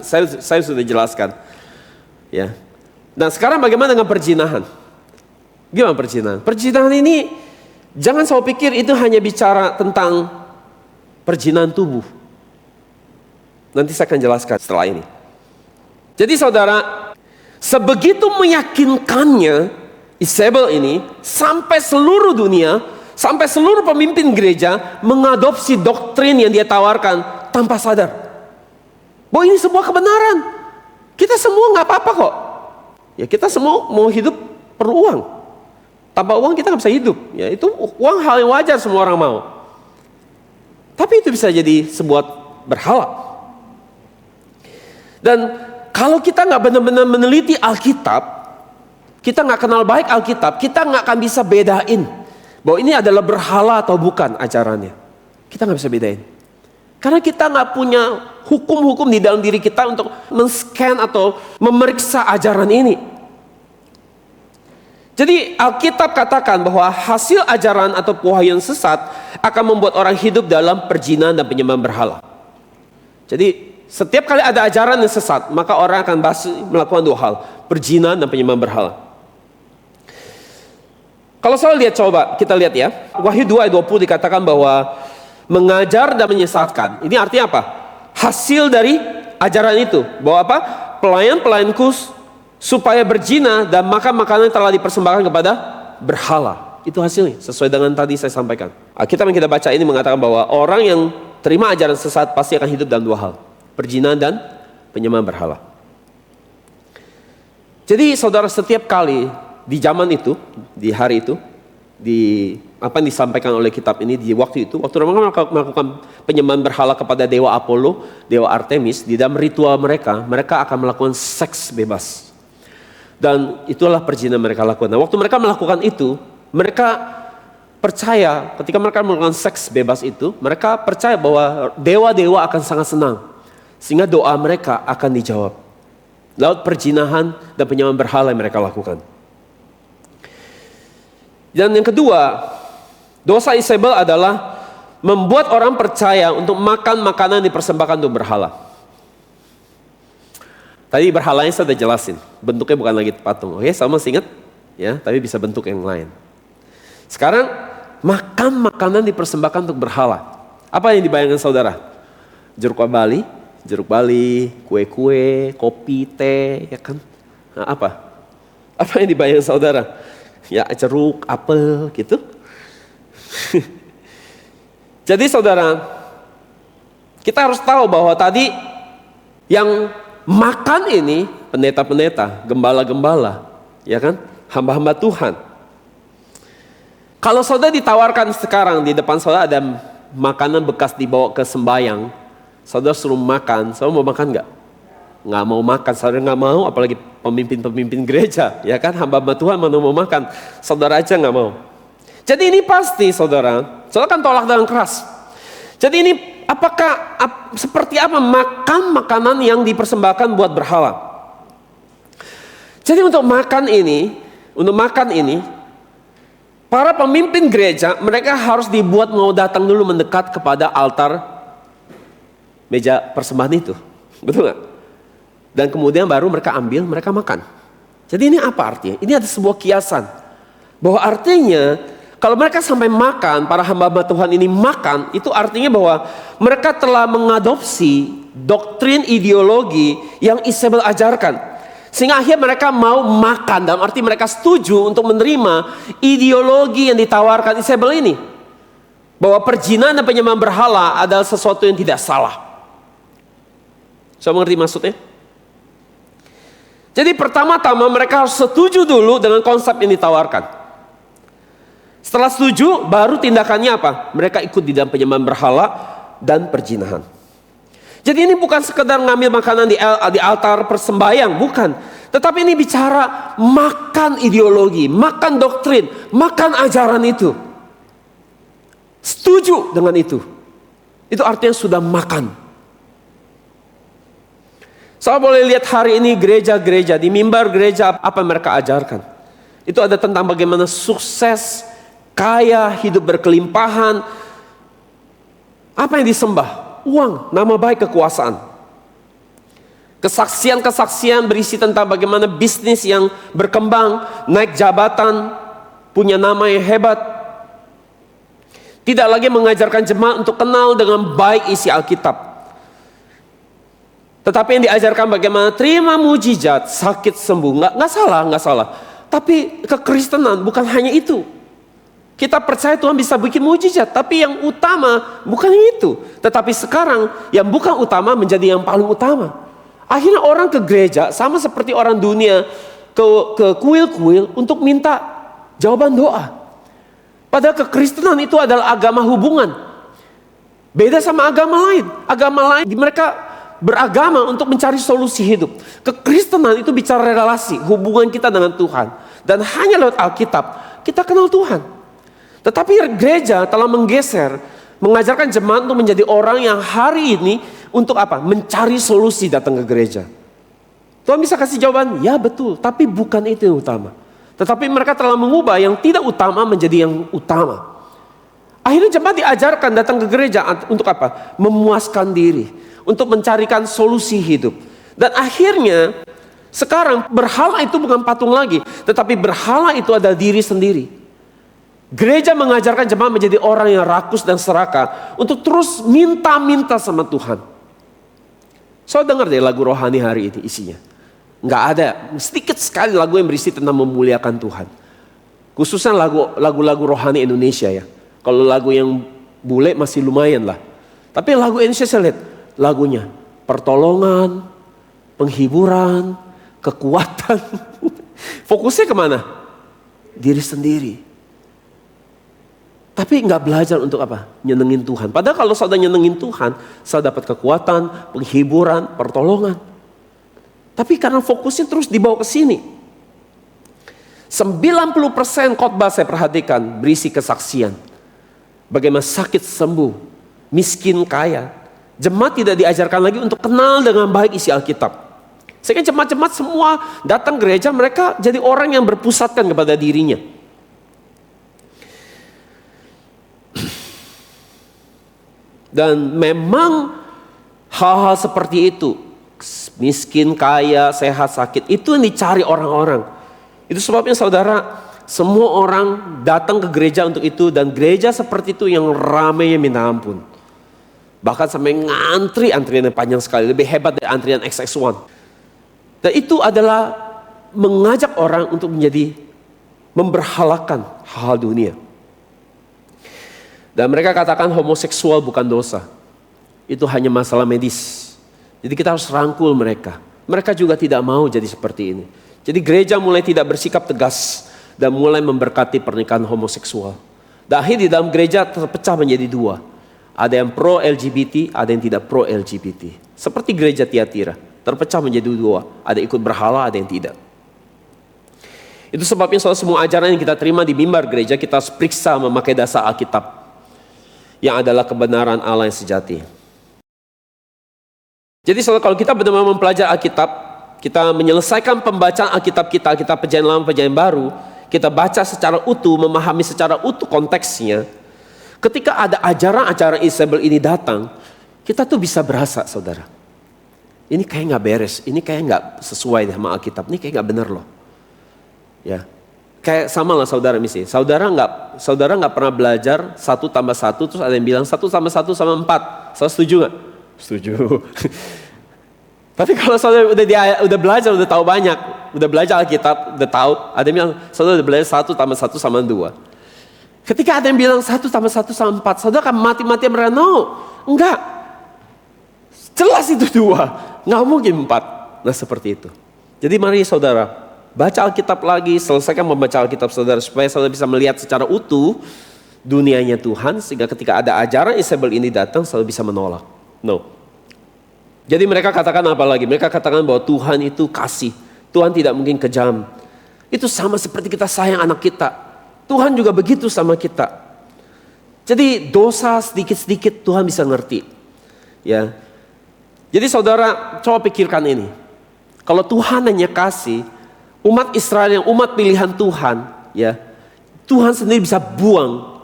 saya sudah jelaskan, ya. Dan sekarang bagaimana dengan perzinahan? Gimana perzinahan? Perzinahan ini jangan selalu pikir itu hanya bicara tentang perzinahan tubuh. Nanti saya akan jelaskan setelah ini. Jadi saudara, sebegitu meyakinkannya Isabel ini sampai seluruh dunia, sampai seluruh pemimpin gereja mengadopsi doktrin yang dia tawarkan tanpa sadar bahwa ini sebuah kebenaran. Kita semua nggak apa-apa kok. Ya kita semua mau hidup perlu uang. Tanpa uang kita nggak bisa hidup. Ya itu uang hal yang wajar, semua orang mau. Tapi itu bisa jadi sebuah berhala. Dan kalau kita nggak benar-benar meneliti Alkitab, kita nggak kenal baik Alkitab, kita nggak akan bisa bedain bahwa ini adalah berhala atau bukan ajarannya. Kita nggak bisa bedain. Karena kita nggak punya hukum-hukum di dalam diri kita untuk men-scan atau memeriksa ajaran ini. Jadi Alkitab katakan bahwa hasil ajaran atau pewahyuan sesat akan membuat orang hidup dalam perzinahan dan penyembahan berhala. Jadi setiap kali ada ajaran yang sesat, maka orang akan melakukan dua hal, perzinahan dan penyembahan berhala. Kalau saya lihat, coba kita lihat ya, Wahyu 2 ayat 20 dikatakan bahwa mengajar dan menyesatkan. Ini artinya apa? Hasil dari ajaran itu. Bahwa apa? Pelayan-pelayanku supaya berzina dan makan makanan yang telah dipersembahkan kepada berhala. Itu hasilnya, sesuai dengan tadi saya sampaikan. Alkitab yang kita baca ini mengatakan bahwa orang yang terima ajaran sesat pasti akan hidup dalam dua hal, perzinahan dan penyembahan berhala. Jadi saudara, setiap kali di zaman itu, di hari itu, di apa yang disampaikan oleh kitab ini di waktu itu, waktu mereka melakukan penyembahan berhala kepada dewa Apollo, dewa Artemis, di dalam ritual mereka akan melakukan seks bebas. Dan itulah perzinahan mereka lakukan. Nah, waktu mereka melakukan itu, mereka percaya ketika mereka melakukan seks bebas itu, mereka percaya bahwa dewa-dewa akan sangat senang. Sehingga doa mereka akan dijawab. Laut perzinahan dan penyembahan berhala yang mereka lakukan. Dan yang kedua, dosa Isabel adalah membuat orang percaya untuk makan makanan yang dipersembahkan untuk berhala. Tadi berhalanya saya sudah jelasin, bentuknya bukan lagi patung. Oke, sama masih ingat? Ya, tapi bisa bentuk yang lain. Sekarang makan makanan dipersembahkan untuk berhala. Apa yang dibayangkan saudara? Jeruk bali, kue-kue, kopi, teh, ya kan? Nah, apa? Apa yang dibayangkan saudara? Ya, jeruk, apel, gitu. Jadi saudara, kita harus tahu bahwa tadi yang makan ini pendeta-pendeta, gembala-gembala, ya kan? Hamba-hamba Tuhan. Kalau saudara ditawarkan sekarang di depan saudara ada makanan bekas dibawa ke sembayang, saudara suruh makan, saudara mau makan nggak? Nggak mau makan, saudara nggak mau, apalagi pemimpin-pemimpin gereja, ya kan? Hamba-hamba Tuhan mana mau makan, saudara aja nggak mau. Jadi ini pasti saudara kan tolak dengan keras. Jadi ini seperti apa makan makanan yang dipersembahkan buat berhala? Jadi untuk makan ini, para pemimpin gereja mereka harus dibuat mau datang dulu mendekat kepada altar meja persembahan itu, betul nggak? Dan kemudian baru mereka ambil, mereka makan. Jadi ini apa artinya? Ini ada sebuah kiasan bahwa artinya kalau mereka sampai makan, para hamba-hamba Tuhan ini makan, itu artinya bahwa mereka telah mengadopsi doktrin ideologi yang Isabel ajarkan. Sehingga akhirnya mereka mau makan, dalam arti mereka setuju untuk menerima ideologi yang ditawarkan Isabel ini. Bahwa perzinahan dan penyembahan berhala adalah sesuatu yang tidak salah. Saya mengerti maksudnya? Jadi pertama-tama mereka harus setuju dulu dengan konsep yang ditawarkan. Setelah setuju, baru tindakannya apa? Mereka ikut di dalam penyembahan berhala dan perzinahan. Jadi ini bukan sekedar ngambil makanan di altar persembayang, bukan. Tetapi ini bicara makan ideologi, makan doktrin, makan ajaran itu. Setuju dengan itu. Itu artinya sudah makan. Saya boleh lihat hari ini gereja-gereja, di mimbar gereja apa yang mereka ajarkan. Itu ada tentang bagaimana sukses, kaya, hidup berkelimpahan. Apa yang disembah? Uang, nama baik, kekuasaan. Kesaksian-kesaksian berisi tentang bagaimana bisnis yang berkembang, naik jabatan, punya nama yang hebat. Tidak lagi mengajarkan jemaat untuk kenal dengan baik isi Alkitab. Tetapi yang diajarkan bagaimana terima mujizat, sakit sembuh. Nggak salah. Tapi kekristenan bukan hanya itu. Kita percaya Tuhan bisa bikin mujizat, tapi yang utama bukan itu. Tetapi sekarang yang bukan utama menjadi yang paling utama. Akhirnya orang ke gereja sama seperti orang dunia ke kuil-kuil untuk minta jawaban doa. Padahal kekristenan itu adalah agama hubungan. Beda sama agama lain. Agama lain mereka beragama untuk mencari solusi hidup. Kekristenan itu bicara relasi, hubungan kita dengan Tuhan. Dan hanya lewat Alkitab kita kenal Tuhan. Tetapi gereja telah menggeser, mengajarkan jemaat untuk menjadi orang yang hari ini untuk apa? Mencari solusi datang ke gereja. Tuhan bisa kasih jawaban, ya betul, tapi bukan itu yang utama. Tetapi mereka telah mengubah yang tidak utama menjadi yang utama. Akhirnya jemaat diajarkan datang ke gereja untuk apa? Memuaskan diri, untuk mencarikan solusi hidup. Dan akhirnya sekarang berhala itu bukan patung lagi, tetapi berhala itu adalah diri sendiri. Gereja mengajarkan jemaat menjadi orang yang rakus dan serakah untuk terus minta-minta sama Tuhan. So dengar deh lagu rohani hari ini isinya. Nggak ada, sedikit sekali lagu yang berisi tentang memuliakan Tuhan. Khususnya lagu-lagu rohani Indonesia ya. Kalau lagu yang bule masih lumayan lah. Tapi lagu Indonesia saya lihat lagunya pertolongan, penghiburan, kekuatan. Fokusnya kemana? Diri sendiri. Tapi nggak belajar untuk apa? Nyenengin Tuhan. Padahal kalau saudara nyenengin Tuhan, saudara dapat kekuatan, penghiburan, pertolongan. Tapi karena fokusnya terus dibawa ke sini. 90% khotbah saya perhatikan berisi kesaksian. Bagaimana sakit sembuh, miskin kaya. Jemaat tidak diajarkan lagi untuk kenal dengan baik isi Alkitab. Sehingga jemaat-jemaat semua datang gereja, mereka jadi orang yang berpusatkan kepada dirinya. Dan memang hal-hal seperti itu, miskin, kaya, sehat, sakit, itu yang dicari orang-orang. Itu sebabnya saudara, semua orang datang ke gereja untuk itu. Dan gereja seperti itu yang ramai minta ampun. Bahkan sampai ngantri, antriannya panjang sekali, lebih hebat dari antrian XX1. Dan itu adalah mengajak orang untuk menjadi memberhalakan hal dunia. Dan mereka katakan homoseksual bukan dosa. Itu hanya masalah medis. Jadi kita harus rangkul mereka. Mereka juga tidak mau jadi seperti ini. Jadi gereja mulai tidak bersikap tegas. Dan mulai memberkati pernikahan homoseksual. Dan akhirnya di dalam gereja terpecah menjadi dua. Ada yang pro LGBT, ada yang tidak pro LGBT. Seperti gereja Tiatira. Terpecah menjadi dua. Ada ikut berhala, ada yang tidak. Itu sebabnya semua ajaran yang kita terima di mimbar gereja, kita harus periksa memakai dasar Alkitab. Yang adalah kebenaran Allah yang sejati. Jadi kalau kita benar-benar mempelajari Alkitab, kita menyelesaikan pembacaan Alkitab kita perjanjian lama, perjanjian baru, kita baca secara utuh, memahami secara utuh konteksnya. Ketika ada ajaran-ajaran Isabel ini datang, kita tuh bisa berasa, saudara. Ini kayak nggak beres, ini kayak nggak sesuai sama Alkitab, ini kayak nggak benar loh. Ya. Kayak sama lah saudara misalnya, saudara nggak pernah belajar 1 tambah 1, terus ada yang bilang 1 tambah 1 sama 4. Saudara setuju nggak? Setuju. Tapi kalau saudara udah belajar, udah tahu banyak, udah belajar Alkitab, udah tahu, ada yang bilang saudara udah belajar 1 tambah 1 sama 2. Ketika ada yang bilang 1 tambah 1 sama 4, saudara akan mati-matian berkata, no, enggak. Jelas itu 2, nggak mungkin 4. Nah seperti itu. Jadi mari saudara, baca Alkitab lagi, selesaikan membaca Alkitab saudara, supaya saudara bisa melihat secara utuh dunianya Tuhan, sehingga ketika ada ajaran Isabel ini datang, saudara bisa menolak. No. Jadi mereka katakan apa lagi? Mereka katakan bahwa Tuhan itu kasih. Tuhan tidak mungkin kejam. Itu sama seperti kita sayang anak kita. Tuhan juga begitu sama kita. Jadi dosa sedikit-sedikit Tuhan bisa ngerti. Ya. Jadi saudara coba pikirkan ini. Kalau Tuhan hanya kasih, umat Israel yang umat pilihan Tuhan, ya, Tuhan sendiri bisa buang.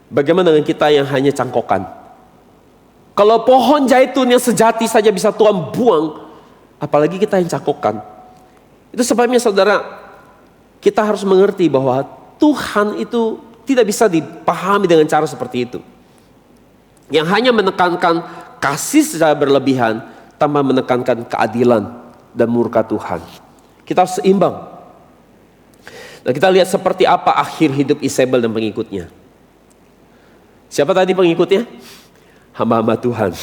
Bagaimana dengan kita yang hanya cangkokan? Kalau pohon zaitun yang sejati saja bisa Tuhan buang, apalagi kita yang cangkokan. Itu sebabnya saudara, kita harus mengerti bahwa Tuhan itu tidak bisa dipahami dengan cara seperti itu. Yang hanya menekankan kasih secara berlebihan, tanpa menekankan keadilan dan murka Tuhan. Kita harus seimbang. Dan kita lihat seperti apa akhir hidup Isabel dan pengikutnya. Siapa tadi pengikutnya? Hamba-hamba Tuhan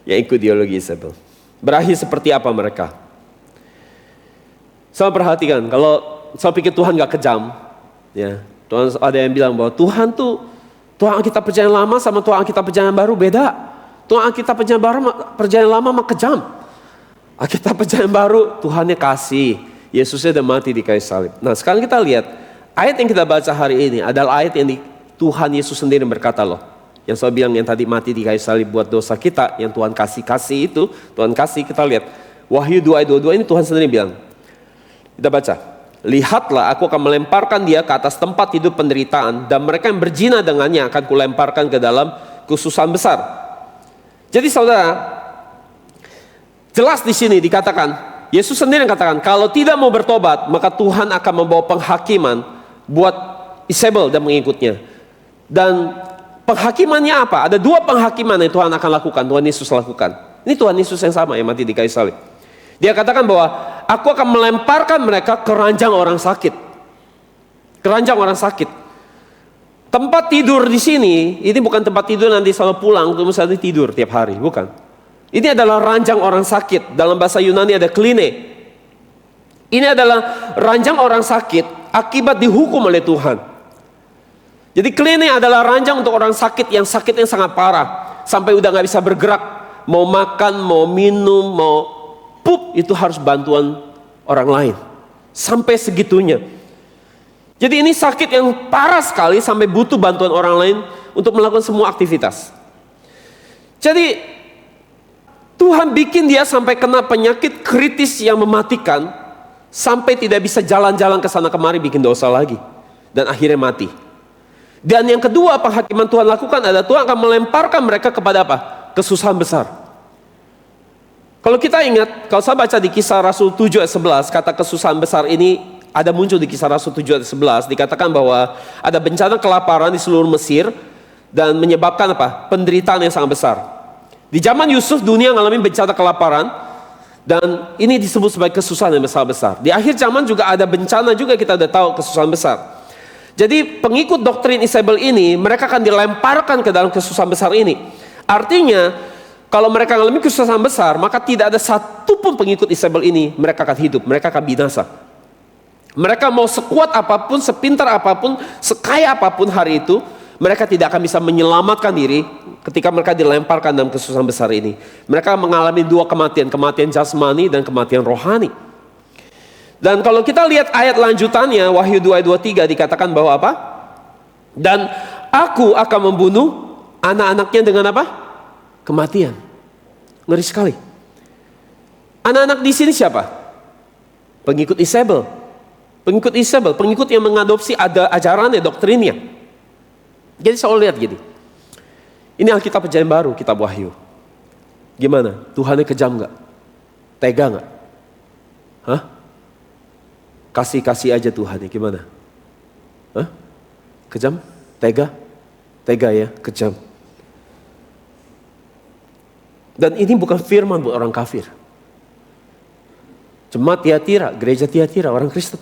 yang ikut ideologi Isabel. Berakhir seperti apa mereka? Saya perhatikan, kalau saya pikir Tuhan gak kejam, ya, Tuhan ada yang bilang bahwa Tuhan Alkitab perjanjian lama sama Tuhan Alkitab perjanjian baru beda. Tuhan Alkitab perjanjian lama mah kejam. Alkitab perjanjian baru Tuhannya kasih, Yesusnya udah mati di kayu salib. Nah sekarang kita lihat ayat yang kita baca hari ini adalah ayat yang Tuhan Yesus sendiri berkata loh. Yang saya bilang yang tadi mati di kayu salib buat dosa kita, yang Tuhan kasih itu, Tuhan kasih, kita lihat Wahyu 2 ayat 22 ini Tuhan sendiri bilang. Kita baca, lihatlah aku akan melemparkan dia ke atas tempat hidup penderitaan, dan mereka yang berzina dengannya akan kulemparkan ke dalam kesusahan besar. Jadi saudara, jelas di sini dikatakan, Yesus sendiri yang katakan, kalau tidak mau bertobat, maka Tuhan akan membawa penghakiman buat Isabel dan mengikutnya. Dan penghakimannya apa? Ada 2 penghakiman yang Tuhan akan lakukan, Tuhan Yesus lakukan. Ini Tuhan Yesus yang sama yang mati di kayu salib. Dia katakan bahwa aku akan melemparkan mereka ke ranjang orang sakit. Ke ranjang orang sakit. Tempat tidur di sini, ini bukan tempat tidur nanti selalu pulang terus nanti tidur tiap hari, bukan. Ini adalah ranjang orang sakit. Dalam bahasa Yunani ada kline. Ini adalah ranjang orang sakit akibat dihukum oleh Tuhan. Jadi klinik adalah ranjang untuk orang sakit yang sangat parah. Sampai udah gak bisa bergerak. Mau makan, mau minum, mau pup, itu harus bantuan orang lain. Sampai segitunya. Jadi ini sakit yang parah sekali sampai butuh bantuan orang lain untuk melakukan semua aktivitas. Jadi Tuhan bikin dia sampai kena penyakit kritis yang mematikan. Sampai tidak bisa jalan-jalan ke sana kemari bikin dosa lagi. Dan akhirnya mati. Dan yang kedua penghakiman Tuhan lakukan adalah Tuhan akan melemparkan mereka kepada apa? Kesusahan besar. Kalau kita ingat, kalau saya baca di Kisah Rasul 7 ayat 11, kata kesusahan besar ini ada muncul di Kisah Rasul 7 ayat 11, dikatakan bahwa ada bencana kelaparan di seluruh Mesir dan menyebabkan apa? Penderitaan yang sangat besar. Di zaman Yusuf dunia mengalami bencana kelaparan dan ini disebut sebagai kesusahan yang besar-besar. Di akhir zaman juga ada bencana juga, kita udah tahu kesusahan besar. Jadi pengikut doktrin Isabel ini mereka akan dilemparkan ke dalam kesusahan besar ini. Artinya kalau mereka mengalami kesusahan besar, maka tidak ada satupun pengikut Isabel ini mereka akan hidup, mereka akan binasa. Mereka mau sekuat apapun, sepintar apapun, sekaya apapun hari itu, mereka tidak akan bisa menyelamatkan diri ketika mereka dilemparkan dalam kesusahan besar ini. Mereka mengalami 2 kematian, kematian jasmani dan kematian rohani. Dan kalau kita lihat ayat lanjutannya, Wahyu 2 ayat 23 dikatakan bahwa apa? Dan aku akan membunuh anak-anaknya dengan apa? Kematian. Ngeri sekali. Anak-anak di sini siapa? Pengikut Isabel. Pengikut Isabel, pengikut yang mengadopsi ada ajarannya, doktrinnya. Jadi saya lihat gini. Ini Alkitab perjanjian baru, kitab Wahyu. Gimana? Tuhannya kejam gak? Tega gak? Hah? Kasih-kasih aja Tuhan, gimana? Hah? Kejam? Tega? Tega ya, kejam. Dan ini bukan firman buat orang kafir. Jemaat Tiatira, gereja Tiatira, orang Kristen.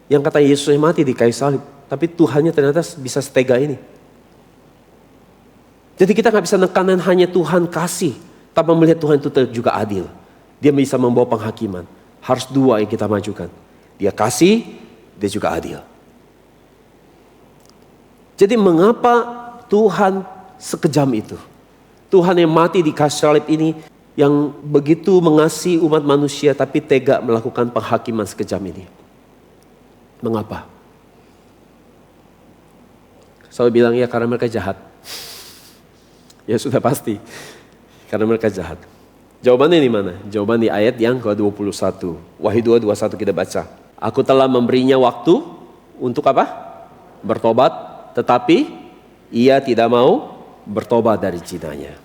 Yang kata Yesusnya mati di kayu salib. Tapi Tuhannya ternyata bisa setega ini. Jadi kita gak bisa nekanan hanya Tuhan kasih. Tanpa melihat Tuhan itu juga adil. Dia bisa membawa penghakiman. Harus dua yang kita majukan. Dia kasih, dia juga adil. Jadi mengapa Tuhan sekejam itu? Tuhan yang mati di kayu salib ini, yang begitu mengasihi umat manusia tapi tega melakukan penghakiman sekejam ini. Mengapa? Saya bilang ya karena mereka jahat. Ya sudah pasti. Karena mereka jahat. Jawabannya di mana? Jawaban di ayat yang ke-21. Wahyu 2:21 kita baca. Aku telah memberinya waktu untuk apa? Bertobat, tetapi ia tidak mau bertobat dari zinanya.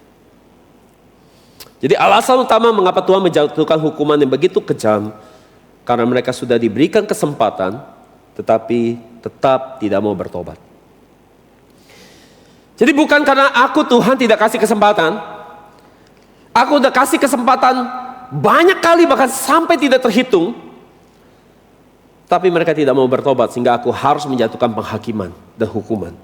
Jadi alasan utama mengapa Tuhan menjatuhkan hukuman yang begitu kejam, karena mereka sudah diberikan kesempatan, tetapi tetap tidak mau bertobat. Jadi bukan karena aku Tuhan tidak kasih kesempatan, aku udah kasih kesempatan banyak kali bahkan sampai tidak terhitung, tapi mereka tidak mau bertobat sehingga aku harus menjatuhkan penghakiman dan hukuman.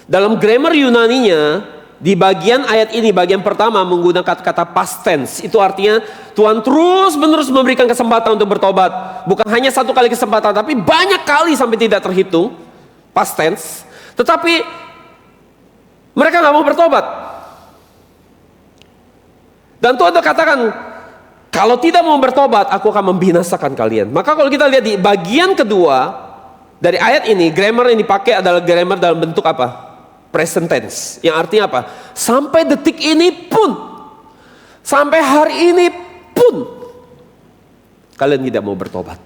Dalam grammar Yunaninya, di bagian ayat ini, bagian pertama menggunakan kata-kata past tense. Itu artinya Tuhan terus-menerus memberikan kesempatan untuk bertobat. Bukan hanya satu kali kesempatan, tapi banyak kali sampai tidak terhitung. Past tense. Tetapi mereka gak mau bertobat. Dan Tuhan katakan, kalau tidak mau bertobat, aku akan membinasakan kalian. Maka kalau kita lihat di bagian kedua dari ayat ini, grammar yang dipakai adalah grammar dalam bentuk apa? Present tense, yang artinya apa? Sampai detik ini pun, sampai hari ini pun, kalian tidak mau bertobat.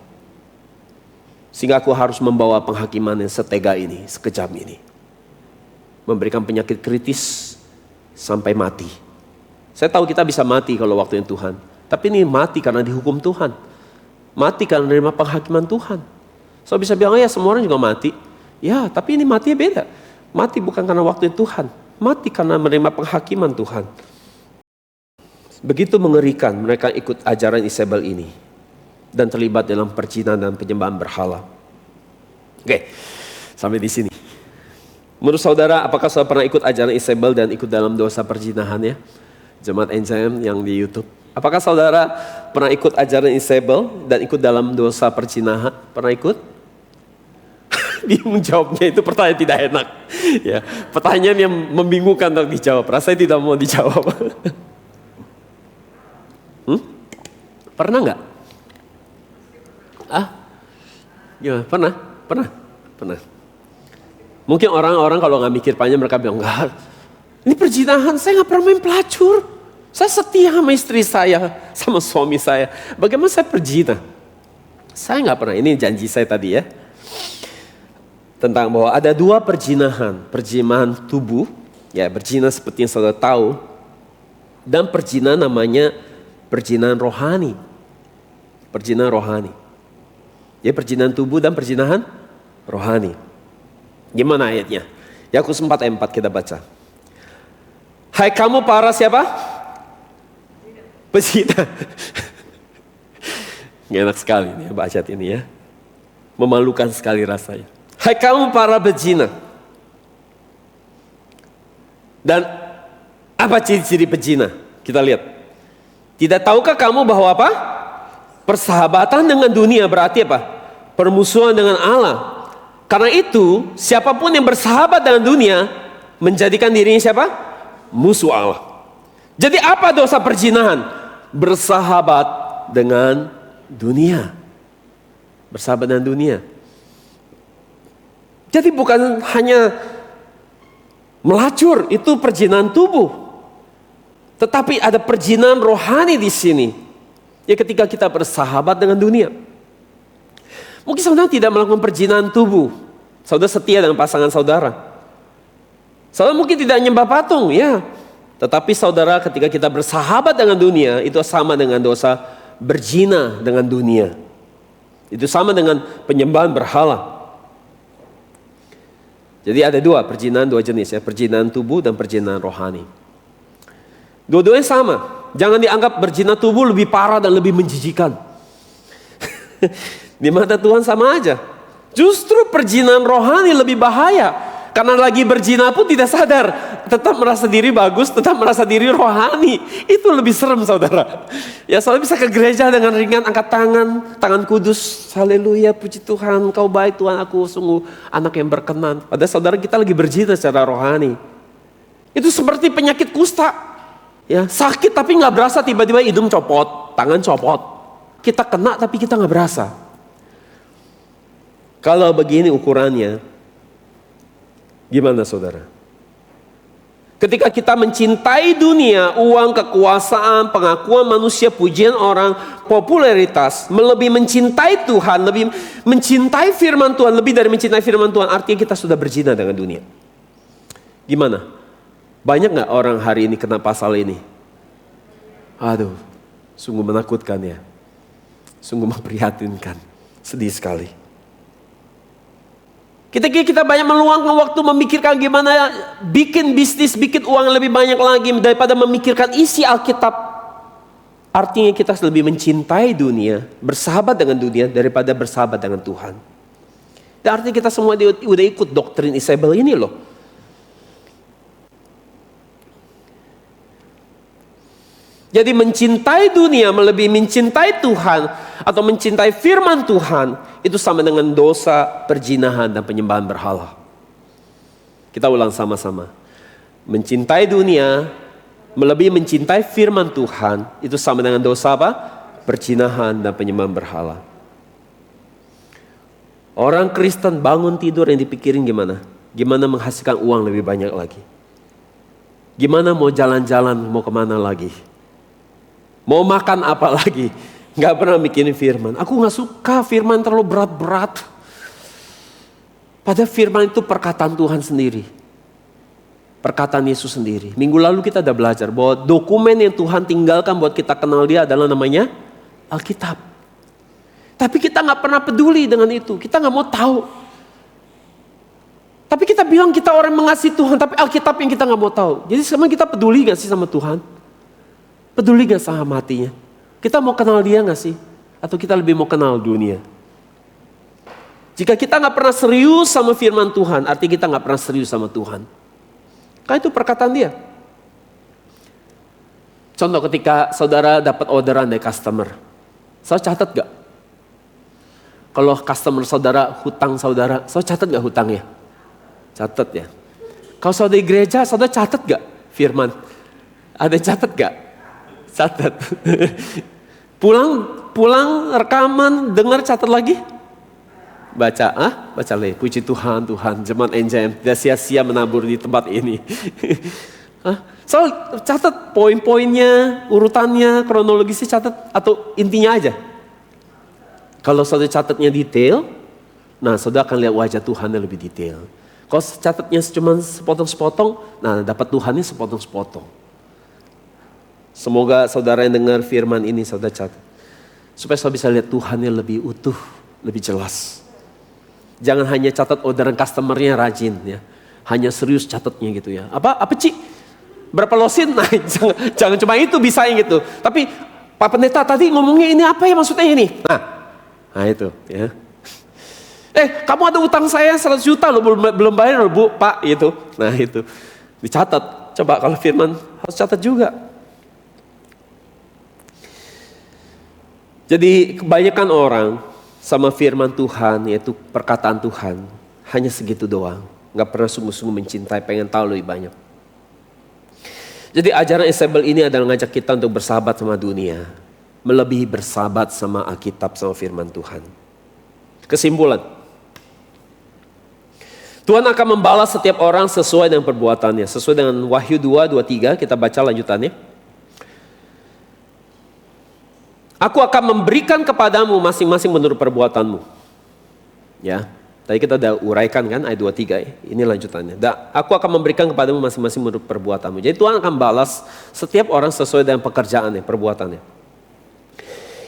Sehingga aku harus membawa penghakiman yang setega ini, sekejam ini. Memberikan penyakit kritis sampai mati. Saya tahu kita bisa mati kalau waktunya Tuhan. Tapi ini mati karena dihukum Tuhan. Mati karena menerima penghakiman Tuhan. So bisa bilang, ya semua orang juga mati. Ya, tapi ini matinya beda. Mati bukan karena waktu Tuhan, mati karena menerima penghakiman Tuhan. Begitu mengerikan mereka ikut ajaran Isabel ini dan terlibat dalam perzinahan dan penyembahan berhala. Oke, sampai di sini. Menurut saudara, apakah saudara pernah ikut ajaran Isabel dan ikut dalam dosa perzinahan ya? Jemaat NCM yang di YouTube. Apakah saudara pernah ikut ajaran Isabel dan ikut dalam dosa perzinahan? Pernah ikut? Dia menjawabnya itu pertanyaan tidak enak. Ya, pertanyaan yang membingungkan untuk dijawab. Rasanya tidak mau dijawab. Pernah nggak? Gimana? Pernah. Mungkin orang-orang kalau nggak mikir panjang mereka bilang, enggak, ini perzinahan, saya nggak pernah main pelacur. Saya setia sama istri saya, sama suami saya. Bagaimana saya perzina? Saya nggak pernah. Ini janji saya tadi ya. Tentang bahwa ada dua perzinahan tubuh, ya berzina seperti yang saudara tahu, dan perzinahan namanya perzinahan rohani. Perzinahan rohani. Ya perzinahan tubuh dan perzinahan rohani. Gimana ayatnya? Yakobus 4 ayat 4 kita baca. Hai kamu para siapa? Pezina. Enak sekali nih baca ini ya. Memalukan sekali rasanya. Hai kamu para pezina. Dan apa ciri-ciri pezina? Kita lihat. Tidak tahukah kamu bahwa apa? Persahabatan dengan dunia berarti apa? Permusuhan dengan Allah. Karena itu, siapapun yang bersahabat dengan dunia menjadikan dirinya siapa? Musuh Allah. Jadi apa dosa perzinahan? Bersahabat dengan dunia. Bersahabat dengan dunia. Jadi bukan hanya melacur, itu perzinahan tubuh. Tetapi ada perzinahan rohani di sini. Ya ketika kita bersahabat dengan dunia. Mungkin saudara tidak melakukan perzinahan tubuh. Saudara setia dengan pasangan saudara. Saudara mungkin tidak nyembah patung, ya. Tetapi saudara ketika kita bersahabat dengan dunia, itu sama dengan dosa berzina dengan dunia. Itu sama dengan penyembahan berhala. Jadi ada dua jenis ya, perzinahan tubuh dan perzinahan rohani. Dua-duanya sama. Jangan dianggap berzina tubuh lebih parah dan lebih menjijikan. Di mata Tuhan sama aja. Justru perzinahan rohani lebih bahaya. Karena lagi berzina pun tidak sadar. Tetap merasa diri bagus, tetap merasa diri rohani. Itu lebih serem saudara. Ya saudara bisa ke gereja dengan ringan, angkat tangan kudus. Haleluya, puji Tuhan, Kau baik Tuhan, aku sungguh anak yang berkenan. Padahal saudara kita lagi berzina secara rohani. Itu seperti penyakit kusta. Ya, sakit tapi nggak berasa, tiba-tiba hidung copot, tangan copot. Kita kena tapi kita nggak berasa. Kalau begini ukurannya, gimana saudara? Ketika kita mencintai dunia, uang, kekuasaan, pengakuan manusia, pujian orang, popularitas, melebihi mencintai Tuhan, lebih mencintai firman Tuhan, lebih dari mencintai firman Tuhan, artinya kita sudah berzina dengan dunia. Gimana? Banyak gak orang hari ini kena pasal ini? Aduh, sungguh menakutkan ya. Sungguh memprihatinkan. Sedih sekali. Kita banyak meluangkan waktu memikirkan gimana bikin bisnis, bikin uang lebih banyak lagi daripada memikirkan isi Alkitab. Artinya kita lebih mencintai dunia, bersahabat dengan dunia daripada bersahabat dengan Tuhan. Dan artinya kita semua udah ikut doktrin Isabel ini loh. Jadi mencintai dunia melebihi mencintai Tuhan atau mencintai firman Tuhan itu sama dengan dosa, perzinahan dan penyembahan berhala. Kita ulang sama-sama. Mencintai dunia melebihi mencintai firman Tuhan itu sama dengan dosa apa? Perzinahan dan penyembahan berhala. Orang Kristen bangun tidur yang dipikirin gimana? Gimana menghasilkan uang lebih banyak lagi? Gimana mau jalan-jalan, mau kemana lagi? Mau makan apa lagi? Gak pernah mikirin firman. Aku gak suka firman terlalu berat-berat. Padahal firman itu perkataan Tuhan sendiri. Perkataan Yesus sendiri. Minggu lalu kita udah belajar bahwa dokumen yang Tuhan tinggalkan buat kita kenal Dia adalah namanya Alkitab. Tapi kita gak pernah peduli dengan itu. Kita gak mau tahu. Tapi kita bilang kita orang mengasihi Tuhan. Tapi Alkitab yang kita gak mau tahu. Jadi sekarang kita peduli gak sih sama Tuhan? Peduli gak sama matinya? Kita mau kenal Dia gak sih? Atau kita lebih mau kenal dunia? Jika kita gak pernah serius sama firman Tuhan, artinya kita gak pernah serius sama Tuhan. Kan itu perkataan Dia. Contoh ketika saudara dapat orderan dari customer. Saudara catat gak? Kalau customer saudara hutang saudara, saudara catat gak hutangnya? Catat ya. Kalau saudara di gereja, saudara catat gak firman? Ada catat gak? Catat. Pulang rekaman, dengar, catat lagi. Baca lagi. Puji Tuhan, jemaat NJM tidak sia-sia menabur di tempat ini. So catat poin-poinnya, urutannya, kronologisnya catat atau intinya aja. Kalau saudara catatnya detail, nah saudara akan lihat wajah Tuhan yang lebih detail. Kalau catatnya cuma sepotong-sepotong, nah dapat Tuhannya sepotong-sepotong. Semoga saudara yang dengar firman ini saudara catat. Supaya saudara bisa lihat Tuhan yang lebih utuh, lebih jelas. Jangan hanya catat orderan customernya rajin ya. Hanya serius catatnya gitu ya. Apa Ci? Berapa losin? Nah jangan cuma itu bisanya gitu. Tapi Pak Pendeta tadi ngomongnya ini apa ya maksudnya ini? Nah itu ya. Kamu ada utang saya 100 juta loh belum bayar loh Bu, Pak gitu. Nah itu dicatat. Coba kalau firman harus catat juga. Jadi kebanyakan orang sama firman Tuhan, yaitu perkataan Tuhan, hanya segitu doang. Gak pernah sungguh-sungguh mencintai, pengen tahu lebih banyak. Jadi ajaran Isabel ini adalah ngajak kita untuk bersahabat sama dunia. Melebihi bersahabat sama Alkitab, sama firman Tuhan. Kesimpulan. Tuhan akan membalas setiap orang sesuai dengan perbuatannya. Sesuai dengan Wahyu 2:23, kita baca lanjutannya. Aku akan memberikan kepadamu masing-masing menurut perbuatanmu. Ya, tadi kita udah uraikan kan ayat 23 ya. Ini lanjutannya. Aku akan memberikan kepadamu masing-masing menurut perbuatanmu. Jadi Tuhan akan balas setiap orang sesuai dengan pekerjaannya, perbuatannya.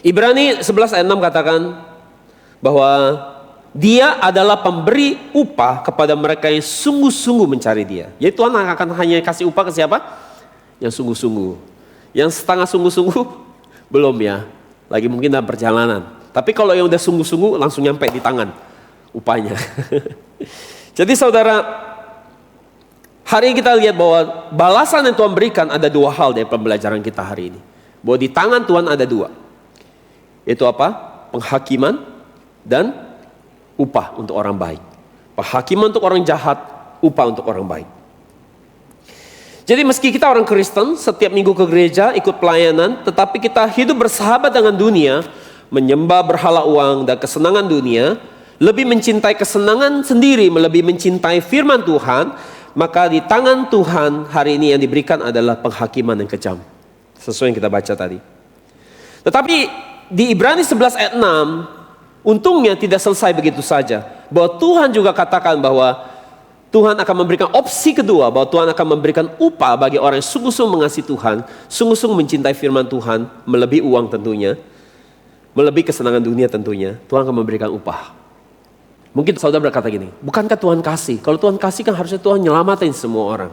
Ibrani 11 ayat 6 katakan bahwa Dia adalah pemberi upah kepada mereka yang sungguh-sungguh mencari Dia. Jadi Tuhan akan hanya kasih upah ke siapa? Yang sungguh-sungguh. Yang setengah sungguh-sungguh, belum ya. Lagi mungkin dalam perjalanan. Tapi kalau yang udah sungguh-sungguh, langsung nyampe di tangan upahnya. Jadi saudara, hari ini kita lihat bahwa balasan yang Tuhan berikan ada dua hal dari pembelajaran kita hari ini. Bahwa di tangan Tuhan ada dua. Itu apa? Penghakiman dan upah untuk orang baik. Penghakiman untuk orang jahat, upah untuk orang baik. Jadi meski kita orang Kristen, setiap minggu ke gereja, ikut pelayanan, tetapi kita hidup bersahabat dengan dunia, menyembah berhala uang dan kesenangan dunia, lebih mencintai kesenangan sendiri, lebih mencintai firman Tuhan, maka di tangan Tuhan hari ini yang diberikan adalah penghakiman yang kejam. Sesuai yang kita baca tadi. Tetapi di Ibrani 11 ayat 6, untungnya tidak selesai begitu saja. Bahwa Tuhan juga katakan bahwa Tuhan akan memberikan opsi kedua, bahwa Tuhan akan memberikan upah bagi orang yang sungguh-sungguh mengasihi Tuhan, sungguh-sungguh mencintai firman Tuhan, melebihi uang tentunya, melebihi kesenangan dunia tentunya. Tuhan akan memberikan upah. Mungkin saudara berkata gini, bukankah Tuhan kasih? Kalau Tuhan kasih kan harusnya Tuhan nyelamatin semua orang.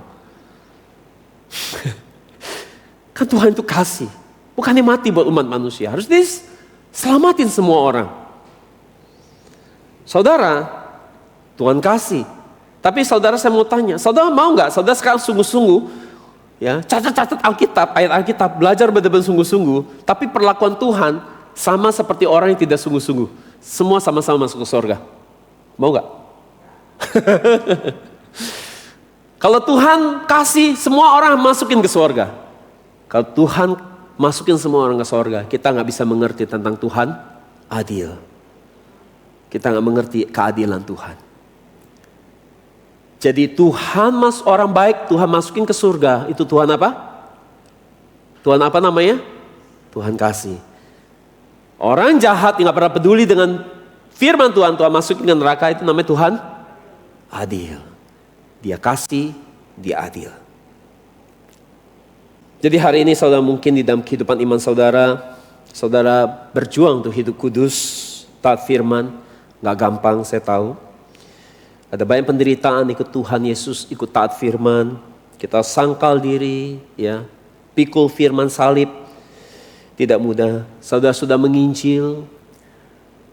Kan Tuhan itu kasih, bukannya mati buat umat manusia, harus diselamatin semua orang. Saudara, Tuhan kasih. Tapi saudara, saya mau tanya, saudara mau nggak? Saudara sekarang sungguh-sungguh, ya, catat-catat Alkitab, ayat Alkitab, belajar benar-benar sungguh-sungguh. Tapi perlakuan Tuhan sama seperti orang yang tidak sungguh-sungguh. Semua sama-sama masuk ke surga. Mau nggak? Kalau Tuhan kasih, semua orang masukin ke surga. Kalau Tuhan masukin semua orang ke surga, kita nggak bisa mengerti tentang Tuhan adil. Kita nggak mengerti keadilan Tuhan. Jadi Tuhan orang baik, Tuhan masukin ke surga. Itu Tuhan apa? Tuhan apa namanya? Tuhan kasih. Orang jahat yang gak pernah peduli dengan firman Tuhan, Tuhan masukin ke neraka, itu namanya Tuhan adil. Dia kasih, dia adil. Jadi hari ini saudara, mungkin di dalam kehidupan iman saudara, saudara berjuang untuk hidup kudus, taat firman. Gak gampang, saya tahu. Ada banyak penderitaan ikut Tuhan Yesus, ikut taat firman. Kita sangkal diri, ya, pikul firman salib. Tidak mudah. Saudara sudah menginjil,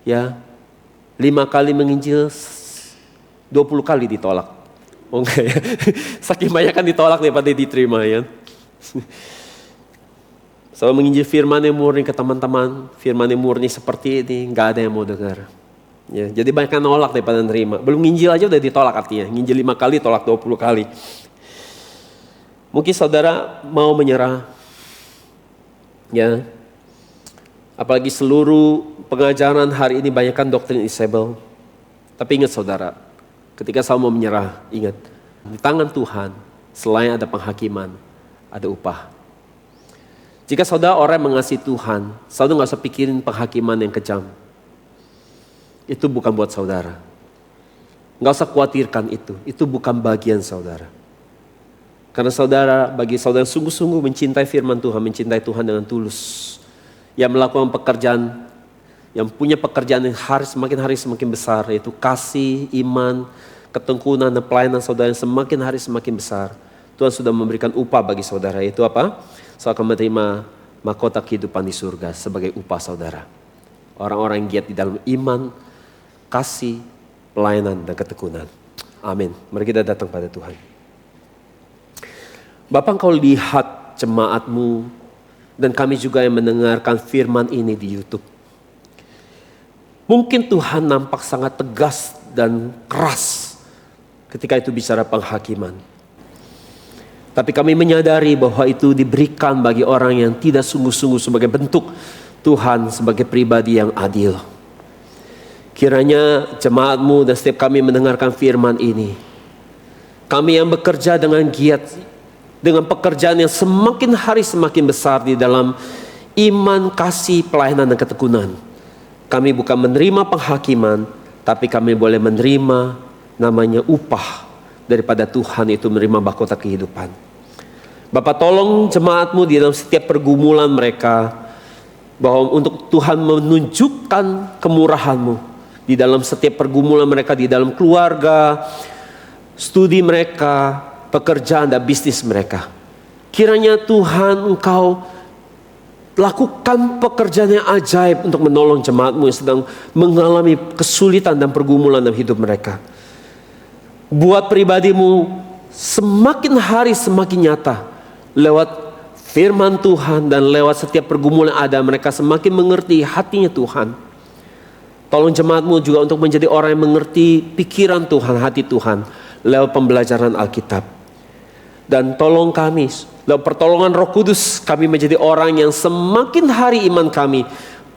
ya, 5 kali menginjil, 20 kali ditolak. Oh enggak ya, saking banyak kan ditolak daripada diterima ya. Saya menginjil firman yang murni ke teman-teman, firman yang murni seperti ini, gak ada yang mau dengar. Ya, jadi banyak yang nolak daripada nerima. Belum nginjil aja udah ditolak artinya. Nginjil 5 kali, tolak 20 kali. Mungkin saudara mau menyerah. Ya. Apalagi seluruh pengajaran hari ini banyakkan doktrin Isabel. Tapi ingat saudara, ketika saya mau menyerah, ingat. Di tangan Tuhan, selain ada penghakiman, ada upah. Jika saudara orang yang mengasihi Tuhan, saudara gak usah pikirin penghakiman yang kejam. Itu bukan buat saudara. Nggak usah khawatirkan itu bukan bagian saudara. Karena saudara, bagi saudara yang sungguh-sungguh mencintai firman Tuhan, mencintai Tuhan dengan tulus, yang melakukan pekerjaan, yang punya pekerjaan yang semakin hari semakin besar, yaitu kasih, iman, ketekunan dan pelayanan saudara yang semakin hari semakin besar. Tuhan sudah memberikan upah bagi saudara, yaitu apa? Saudara akan menerima mahkota kehidupan di surga sebagai upah saudara. Orang-orang yang giat di dalam iman, kasih, pelayanan, dan ketekunan. Amin. Mari kita datang pada Tuhan. Bapa, Engkau lihat jemaat-Mu, dan kami juga yang mendengarkan firman ini di YouTube. Mungkin Tuhan nampak sangat tegas dan keras ketika itu bicara penghakiman. Tapi kami menyadari bahwa itu diberikan bagi orang yang tidak sungguh-sungguh sebagai bentuk Tuhan sebagai pribadi yang adil. Kiranya jemaat-Mu dan setiap kami mendengarkan firman ini, kami yang bekerja dengan giat, dengan pekerjaan yang semakin hari semakin besar di dalam iman, kasih, pelayanan, dan ketekunan. Kami bukan menerima penghakiman, tapi kami boleh menerima namanya upah daripada Tuhan, itu menerima mahkota kehidupan. Bapak, tolong jemaat-Mu di dalam setiap pergumulan mereka, bahwa untuk Tuhan menunjukkan kemurahan-Mu di dalam setiap pergumulan mereka, di dalam keluarga, studi mereka, pekerjaan dan bisnis mereka. Kiranya Tuhan Engkau lakukan pekerjaan yang ajaib untuk menolong jemaatmu yang sedang mengalami kesulitan dan pergumulan dalam hidup mereka. Buat pribadimu semakin hari semakin nyata lewat firman Tuhan dan lewat setiap pergumulan ada, mereka semakin mengerti hatinya Tuhan. Tolong jemaatmu juga untuk menjadi orang yang mengerti pikiran Tuhan, hati Tuhan lewat pembelajaran Alkitab. Dan tolong kami lewat pertolongan Roh Kudus, kami menjadi orang yang semakin hari iman kami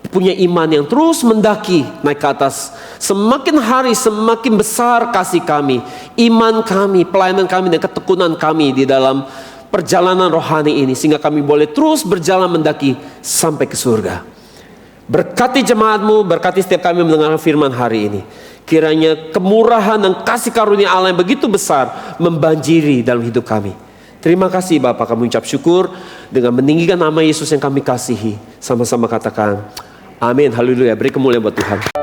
punya iman yang terus mendaki naik ke atas. Semakin hari semakin besar kasih kami, iman kami, pelayanan kami dan ketekunan kami di dalam perjalanan rohani ini, sehingga kami boleh terus berjalan mendaki sampai ke surga. Berkati jemaatmu, berkati setiap kami mendengar firman hari ini. Kiranya kemurahan dan kasih karunia Allah yang begitu besar membanjiri dalam hidup kami. Terima kasih Bapak, kami ucap syukur dengan meninggikan nama Yesus yang kami kasihi. Sama-sama katakan amin, haleluya, beri kemuliaan buat Tuhan.